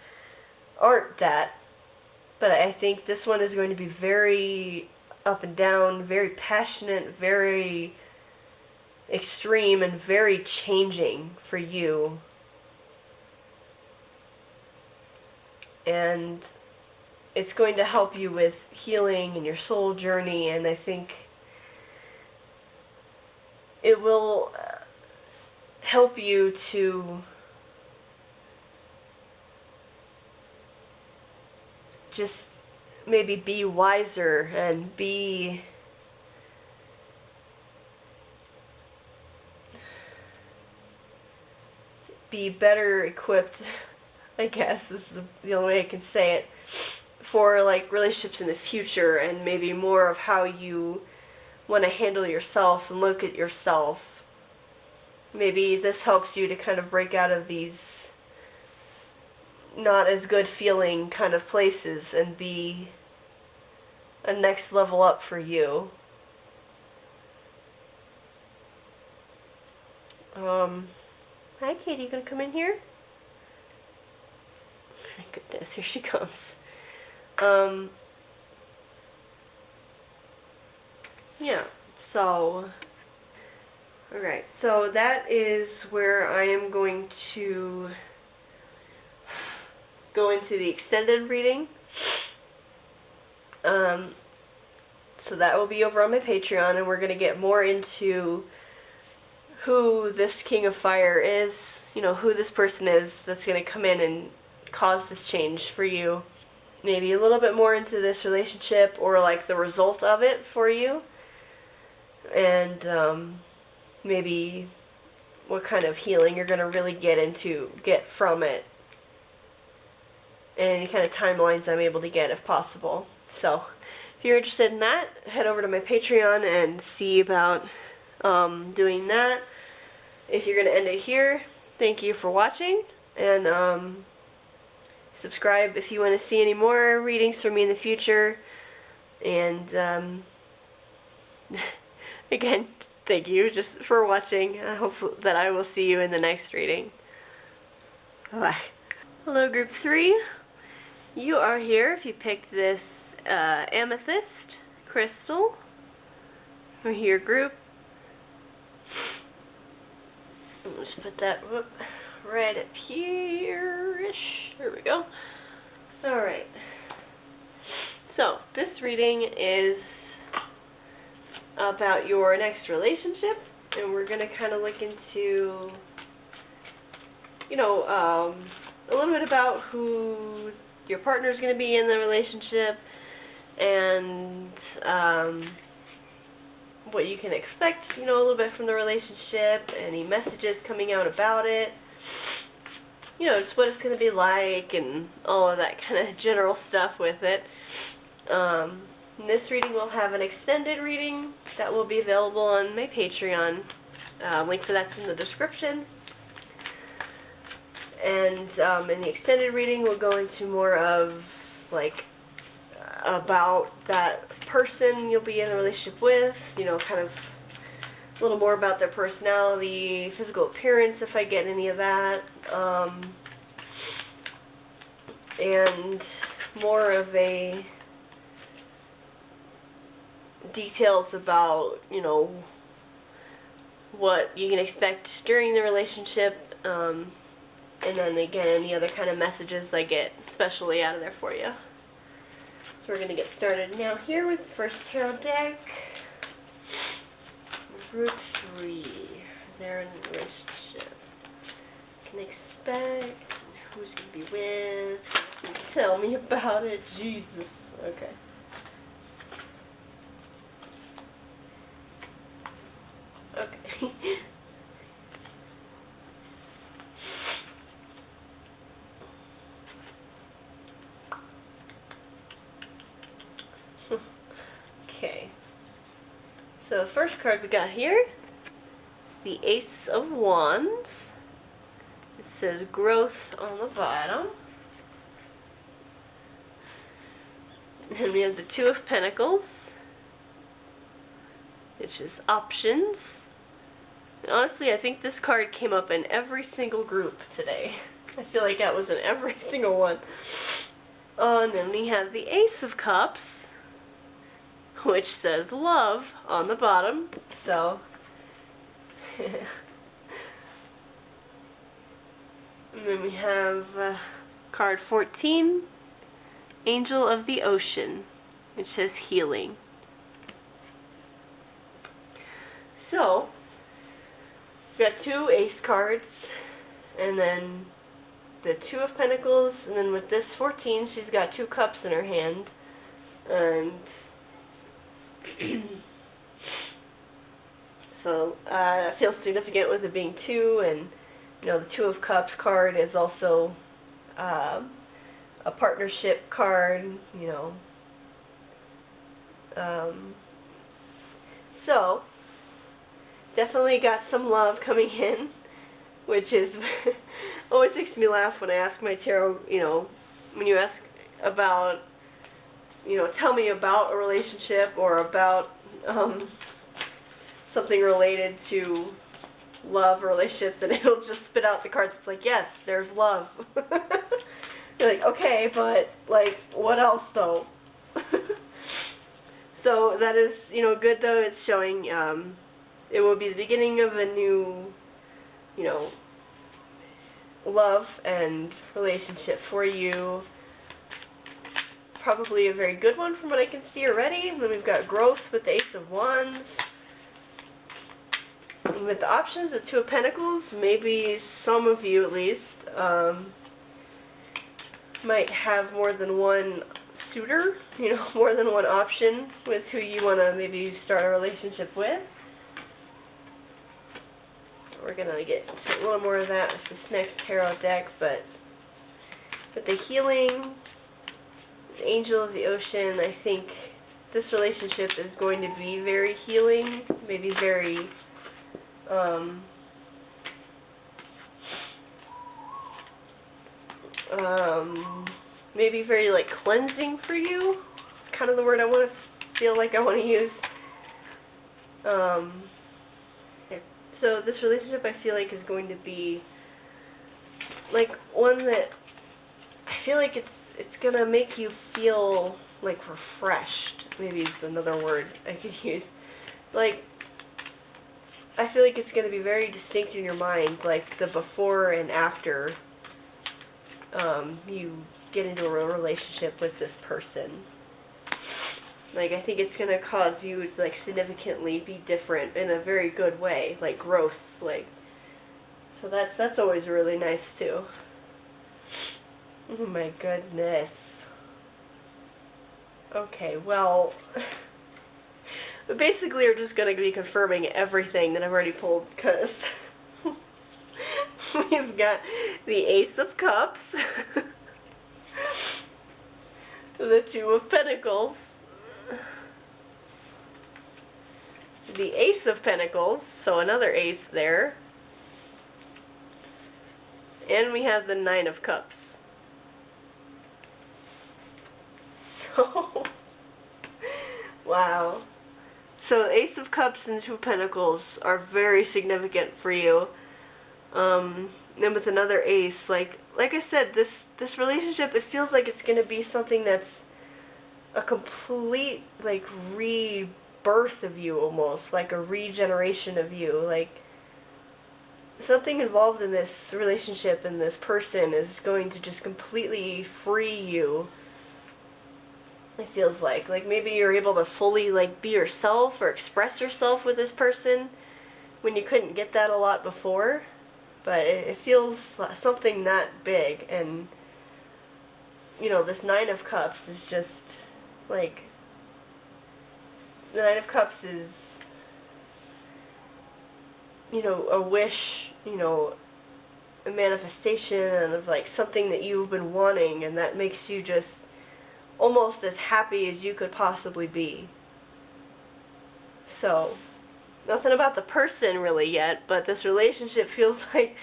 A: aren't that, but I think this one is going to be very up and down, very passionate, very extreme, and very changing for you. And it's going to help you with healing and your soul journey, and I think it will help you to just maybe be wiser and be better equipped, I guess this is the only way I can say it, for like relationships in the future, and maybe more of how you want to handle yourself and look at yourself. Maybe this helps you to kind of break out of these not as good feeling kind of places and be a next level up for you. Hi Katie, you gonna come in here? My goodness, here she comes. Yeah, so alright, so that is where I am going to go into the extended reading. So that will be over on my Patreon, and we're going to get more into who this King of Fire is, you know, who this person is that's going to come in and cause this change for you. Maybe a little bit more into this relationship, or like the result of it for you. And maybe what kind of healing you're going to really get from it. And any kind of timelines I'm able to get if possible. So, if you're interested in that, head over to my Patreon and see about doing that. If you're going to end it here, thank you for watching, and subscribe if you want to see any more readings from me in the future. And again, thank you just for watching. I hope that I will see you in the next reading. Bye-bye. Hello, Group 3. You are here if you picked this amethyst crystal for your group. I'll just put that right up here-ish. There we go. Alright. So, this reading is about your next relationship, and we're going to kind of look into, a little bit about who your partner is going to be in the relationship, and what you can expect, a little bit from the relationship, any messages coming out about it, just what it's going to be like, and all of that kind of general stuff with it. This reading will have an extended reading that will be available on my Patreon. Link for that's in the description. And in the extended reading, we'll go into more of, about that person you'll be in a relationship with, kind of a little more about their personality, physical appearance, if I get any of that, and more of a details about, what you can expect during the relationship, and then again, any other kind of messages I get especially out of there for you. So we're going to get started now here with the first tarot deck. Group 3. They're in a relationship. Can expect, who's going to be with, tell me about it, Jesus. Okay. Okay. Okay. So the first card we got here is the Ace of Wands. It says growth on the bottom. And we have the Two of Pentacles, which is options. And honestly, I think this card came up in every single group today. I feel like that was in every single one. And then we have the Ace of Cups, which says love on the bottom. So, and then we have card 14, Angel of the Ocean, which says healing. So, we got two ace cards, and then the Two of Pentacles, and then with this 14, she's got two cups in her hand, and so that feels significant with it being two, and the Two of Cups card is also a partnership card, so definitely got some love coming in, which is always makes me laugh when I ask my tarot, when you ask about, tell me about a relationship or about something related to love or relationships, and it'll just spit out the card that's like, yes, there's love. You're like, okay, but, what else, though? So that is, good, though. It's showing it will be the beginning of a new, love and relationship for you. Probably a very good one from what I can see already. And then we've got growth with the Ace of Wands. And with the options, the Two of Pentacles, maybe some of you at least might have more than one suitor, more than one option with who you want to maybe start a relationship with. We're going to get into a little more of that with this next tarot deck, but with the healing, the Angel of the Ocean, I think this relationship is going to be very healing, maybe very maybe very cleansing for you. It's kind of the word I want to feel like I want to use. So this relationship I feel like is going to be one that I feel like it's gonna make you feel refreshed. Maybe it's another word I could use. I feel like it's gonna be very distinct in your mind, the before and after you get into a real relationship with this person. Like, I think it's gonna cause you to, like, significantly be different in a very good way, like growth, like. So that's always really nice too. Oh my goodness. Okay, well, but basically we're just gonna be confirming everything that I've already pulled, because we've got the Ace of Cups, the Two of Pentacles, the Ace of Pentacles, so another ace there, and we have the Nine of Cups. So, wow. So Ace of Cups and Two of Pentacles are very significant for you. And with another ace, like I said, this relationship, it feels like it's gonna be something that's a complete, like, rebirth of you, almost like a regeneration of you. Like, something involved in this relationship and this person is going to just completely free you. It feels like maybe you're able to fully, like, be yourself or express yourself with this person when you couldn't get that a lot before. But it feels like something that big. And, you know, this Nine of Cups is just, like, the Nine of Cups is, you know, a wish, you know, a manifestation of, like, something that you've been wanting, and that makes you just almost as happy as you could possibly be. So, nothing about the person really yet, but this relationship feels like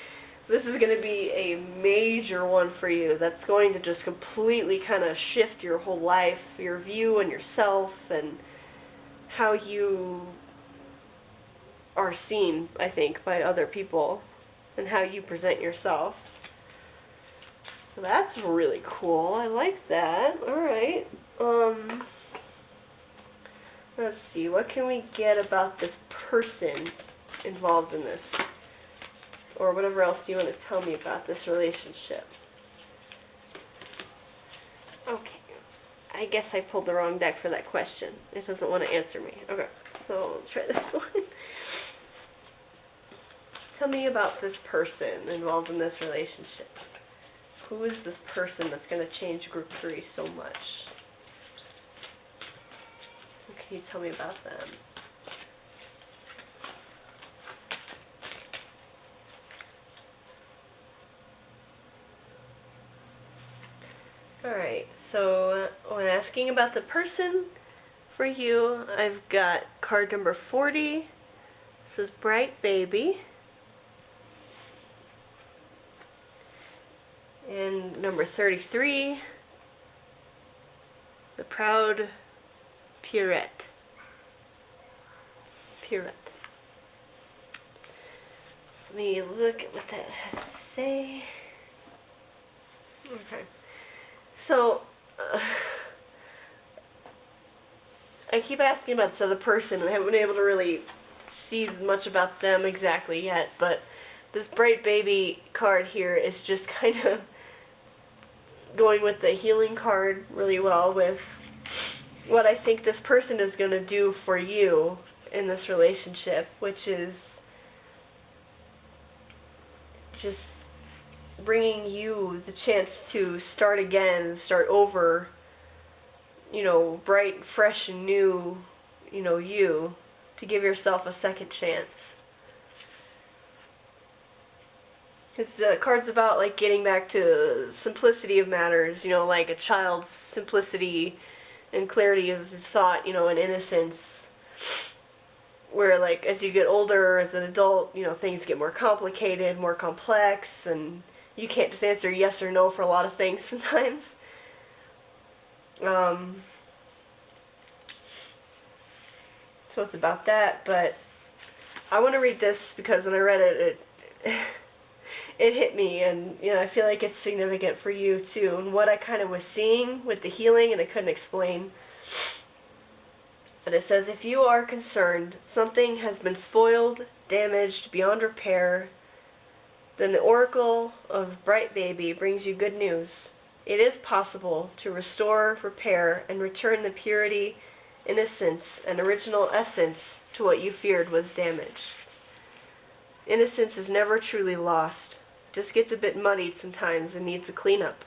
A: this is going to be a major one for you. That's going to just completely kind of shift your whole life, your view on yourself, and how you are seen, I think, by other people, and how you present yourself. So that's really cool. I like that. Alright. Let's see. What can we get about this person involved in this? Or whatever else you want to tell me about this relationship. Okay. I guess I pulled the wrong deck for that question. It doesn't want to answer me. Okay. So let's try this one. Tell me about this person involved in this relationship. Who is this person that's going to change group 3 so much? What can you tell me about them? Alright, so when asking about the person for you, I've got card number 40. This is Bright Baby. And number 33, the Proud Pierrette. Pierrette. So let me look at what that has to say. Okay. So, I keep asking about this other person, and I haven't been able to really see much about them exactly yet, but this Bright Baby card here is just kind of going with the healing card really well with what I think this person is going to do for you in this relationship, which is just bringing you the chance to start again, start over, you know, bright, fresh, and new, you know, you, to give yourself a second chance. Because the card's about, like, getting back to simplicity of matters, you know, like a child's simplicity and clarity of thought, you know, and innocence. Where, like, as you get older, as an adult, you know, things get more complicated, more complex, and you can't just answer yes or no for a lot of things sometimes. So it's about that, but I want to read this because when I read it, it hit me, and, you know, I feel like it's significant for you too, and what I kind of was seeing with the healing, and I couldn't explain. But it says, if you are concerned something has been spoiled, damaged, beyond repair, then the Oracle of Bright Baby brings you good news. It is possible to restore, repair, and return the purity innocence and original essence to what you feared was damaged. Innocence is never truly lost, just gets a bit muddied sometimes and needs a cleanup.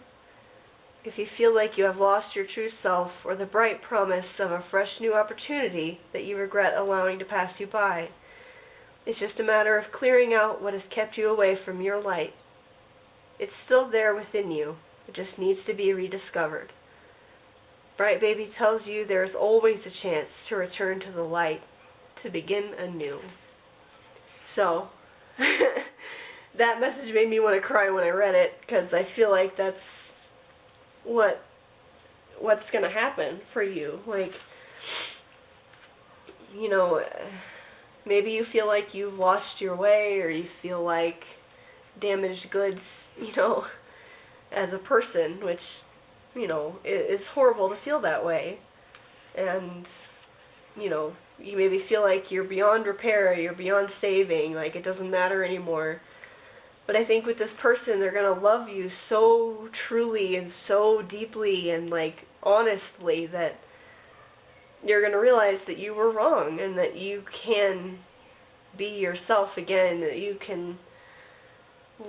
A: If you feel like you have lost your true self or the bright promise of a fresh new opportunity that you regret allowing to pass you by, it's just a matter of clearing out what has kept you away from your light. It's still there within you. It just needs to be rediscovered. Bright Baby tells you there is always a chance to return to the light, to begin anew. So, that message made me want to cry when I read it, because I feel like that's what's going to happen for you. Like, you know, maybe you feel like you've lost your way, or you feel like damaged goods, you know, as a person, which, you know, is horrible to feel that way. And, you know, you maybe feel like you're beyond repair, you're beyond saving, like it doesn't matter anymore. But I think with this person, they're going to love you so truly and so deeply and, like, honestly that you're going to realize that you were wrong and that you can be yourself again, that you can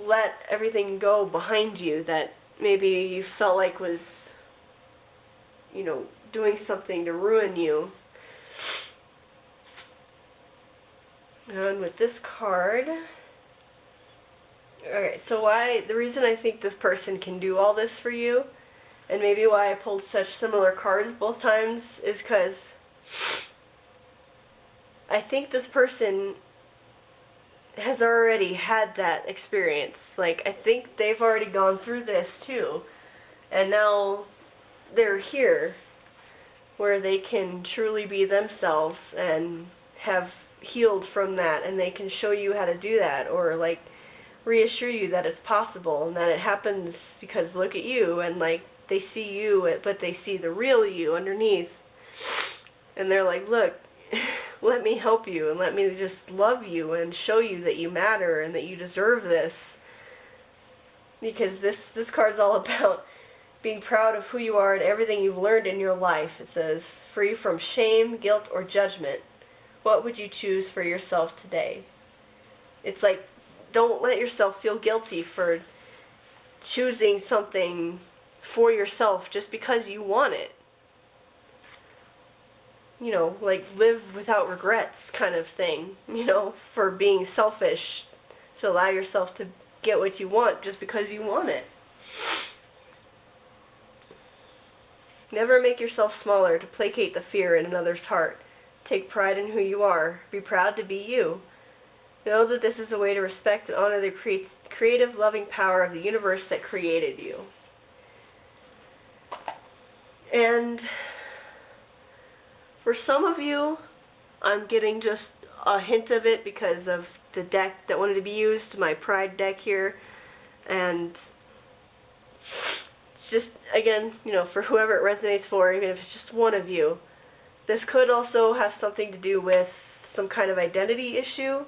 A: let everything go behind you that maybe you felt like was, you know, doing something to ruin you. And with this card, okay, so the reason I think this person can do all this for you, and maybe why I pulled such similar cards both times, is because I think this person has already had that experience. Like, I think they've already gone through this too, and now they're here where they can truly be themselves and have healed from that, and they can show you how to do that, or like reassure you that it's possible and that it happens because look at you, and like they see you but they see the real you underneath, and they're like, look, let me help you and let me just love you and show you that you matter and that you deserve this. Because this card's all about being proud of who you are and everything you've learned in your life. It says, free from shame, guilt, or judgment. What would you choose for yourself today? It's like, don't let yourself feel guilty for choosing something for yourself just because you want it. You know, like live without regrets kind of thing, you know, for being selfish, to allow yourself to get what you want just because you want it. Never make yourself smaller to placate the fear in another's heart. Take pride in who you are. Be proud to be you. Know that this is a way to respect and honor the creative, loving power of the universe that created you. And for some of you, I'm getting just a hint of it because of the deck that wanted to be used, my Pride deck here. And just, again, you know, for whoever it resonates for, even if it's just one of you, this could also have something to do with some kind of identity issue,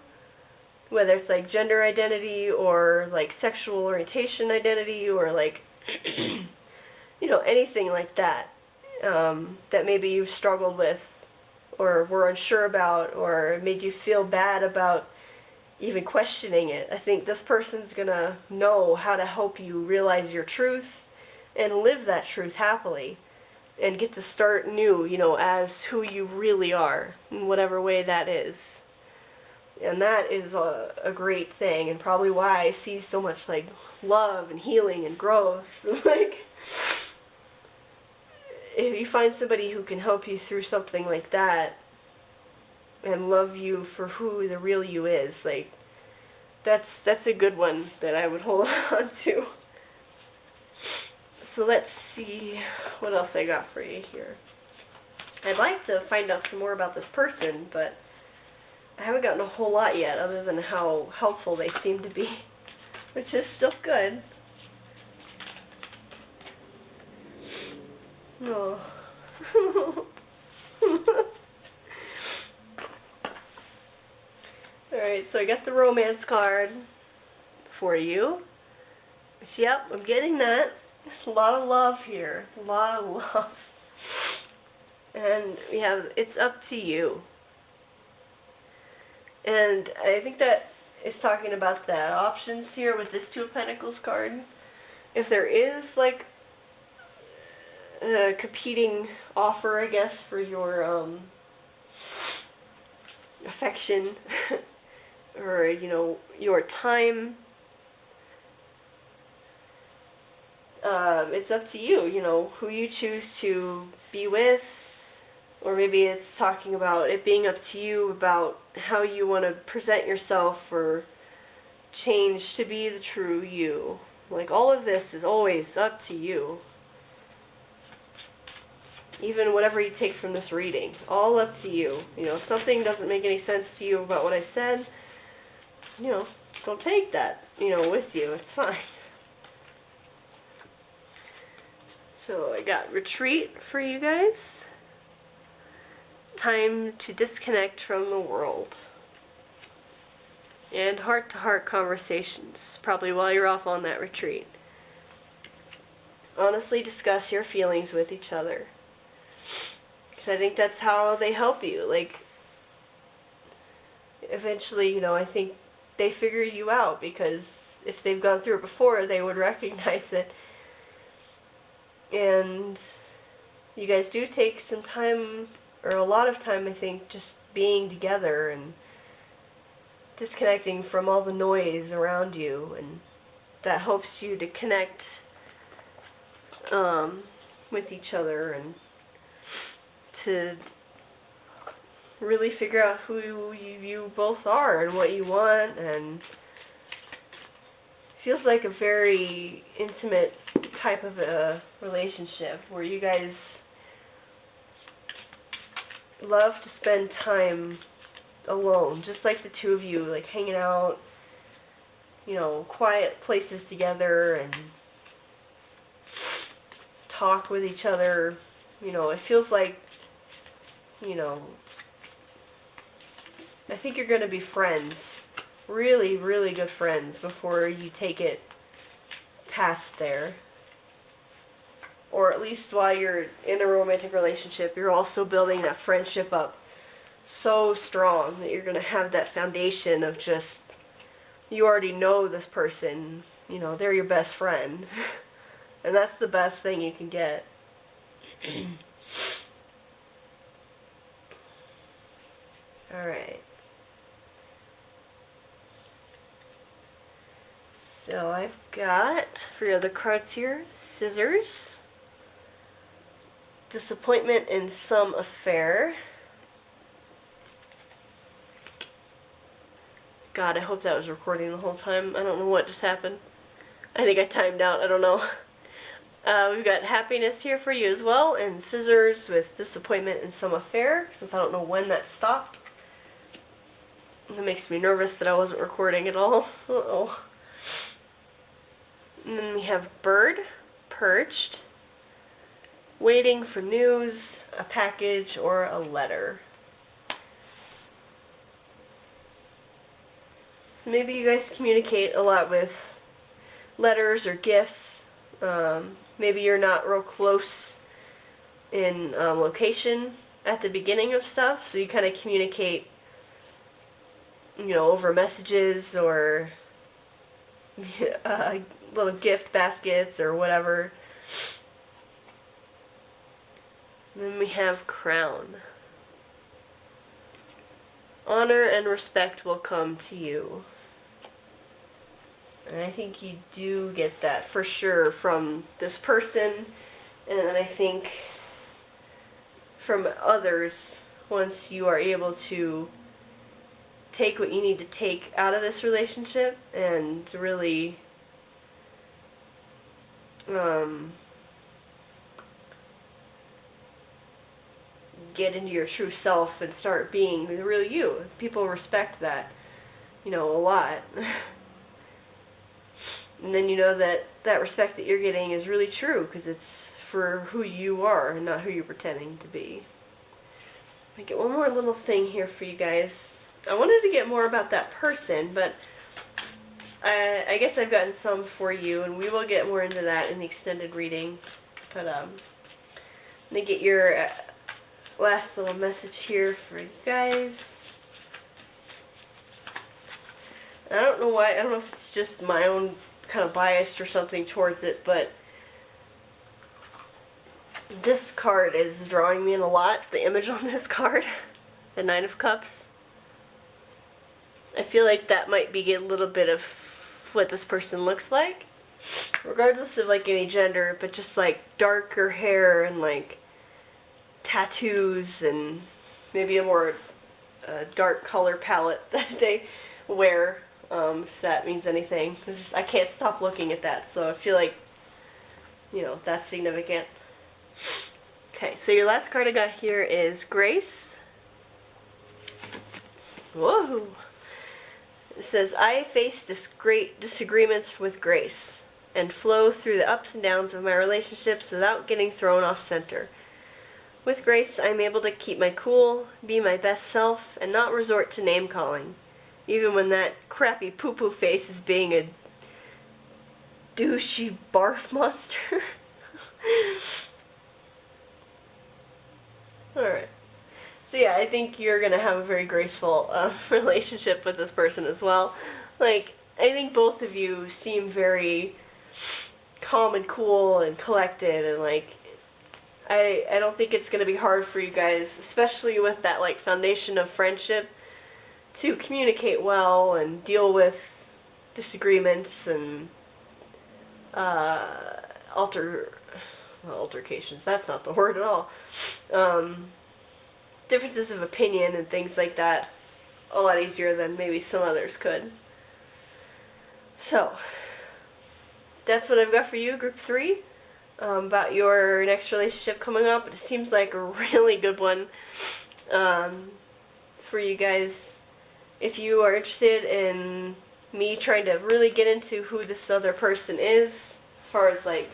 A: whether it's like gender identity or like sexual orientation identity or like, you know, anything like that. That maybe you've struggled with or were unsure about or made you feel bad about even questioning it. I think this person's gonna know how to help you realize your truth and live that truth happily and get to start new, you know, as who you really are in whatever way that is. And that is a great thing, and probably why I see so much like love and healing and growth. Like, if you find somebody who can help you through something like that and love you for who the real you is, like, that's a good one that I would hold on to. So let's see what else I got for you here. I'd like to find out some more about this person, but I haven't gotten a whole lot yet other than how helpful they seem to be, which is still good. Oh. Alright, so I got the romance card for you. Which, yep, I'm getting that. A lot of love here. A lot of love. And we have it's up to you. And I think that is talking about that options here with this Two of Pentacles card. If there is like a competing offer, I guess, for your affection or, you know, your time, it's up to you, you know, who you choose to be with. Or maybe it's talking about it being up to you about how you want to present yourself or change to be the true you. Like, all of this is always up to you. Even whatever you take from this reading, all up to you. You know, if something doesn't make any sense to you about what I said, you know, don't take that, you know, with you. It's fine. So I got retreat for you guys. Time to disconnect from the world. And heart-to-heart conversations, probably while you're off on that retreat. Honestly discuss your feelings with each other. Because I think that's how they help you. Like, eventually, you know, I think they figure you out, because if they've gone through it before, they would recognize it. And you guys do take some time, or a lot of time, I think, just being together and disconnecting from all the noise around you, and that helps you to connect with each other and to really figure out who you both are and what you want. And feels like a very intimate type of a relationship where you guys love to spend time alone, just like the two of you, like hanging out, you know, quiet places together and talk with each other. You know, it feels like, you know, I think you're going to be friends, really, really good friends before you take it past there. Or at least while you're in a romantic relationship, you're also building that friendship up so strong that you're going to have that foundation of just, you already know this person, you know, they're your best friend. And that's the best thing you can get. Alright. So I've got, for your other cards here, Scissors, Disappointment in some affair. God, I hope that was recording the whole time. I don't know what just happened. I think I timed out. I don't know. We've got Happiness here for you as well, and Scissors with Disappointment in some affair, since I don't know when that stopped. That makes me nervous that I wasn't recording at all. Uh-oh. And then we have Bird, Perched, Waiting for news, a package, or a letter. Maybe you guys communicate a lot with letters or gifts. Maybe you're not real close in location at the beginning of stuff, so you kind of communicate, you know, over messages or little gift baskets or whatever. And then we have Crown. Honor and respect will come to you. And I think you do get that for sure from this person, and I think from others once you are able to take what you need to take out of this relationship and to really get into your true self and start being the real you. People respect that, you know, a lot. And then you know that that respect that you're getting is really true because it's for who you are and not who you're pretending to be. I get one more little thing here for you guys. I wanted to get more about that person, but I guess I've gotten some for you, and we will get more into that in the extended reading. But I'm going to get your last little message here for you guys. I don't know why, I don't know if it's just my own kind of bias or something towards it, but this card is drawing me in a lot, the image on this card, the Nine of Cups. I feel like that might be a little bit of what this person looks like, regardless of like any gender, but just like darker hair and like tattoos and maybe a more dark color palette that they wear. If that means anything. I can't stop looking at that, so I feel like, you know, that's significant. Okay, so your last card I got here is Grace. Whoa! It says, I face great disagreements with grace and flow through the ups and downs of my relationships without getting thrown off center. With grace, I'm able to keep my cool, be my best self, and not resort to name-calling. Even when that crappy poo-poo face is being a douchey barf monster. Alright. So yeah, I think you're going to have a very graceful relationship with this person as well. Like, I think both of you seem very calm and cool and collected, and like, I don't think it's going to be hard for you guys, especially with that like foundation of friendship, to communicate well and deal with disagreements and altercations, that's not the word at all, differences of opinion and things like that a lot easier than maybe some others could. So, that's what I've got for you, Group 3, about your next relationship coming up. It seems like a really good one for you guys. If you are interested in me trying to really get into who this other person is, as far as like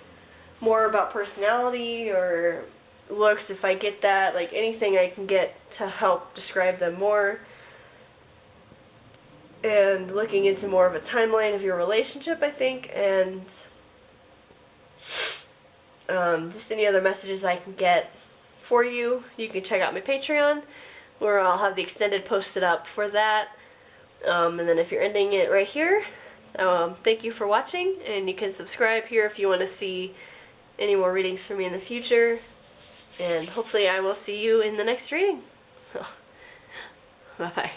A: more about personality or looks, if I get that, like anything I can get to help describe them more, and looking into more of a timeline of your relationship, I think, and just any other messages I can get for you, you can check out my Patreon, where I'll have the extended posted up for that. And then if you're ending it right here, thank you for watching, and you can subscribe here if you want to see any more readings from me in the future, and hopefully I will see you in the next reading. So, bye-bye.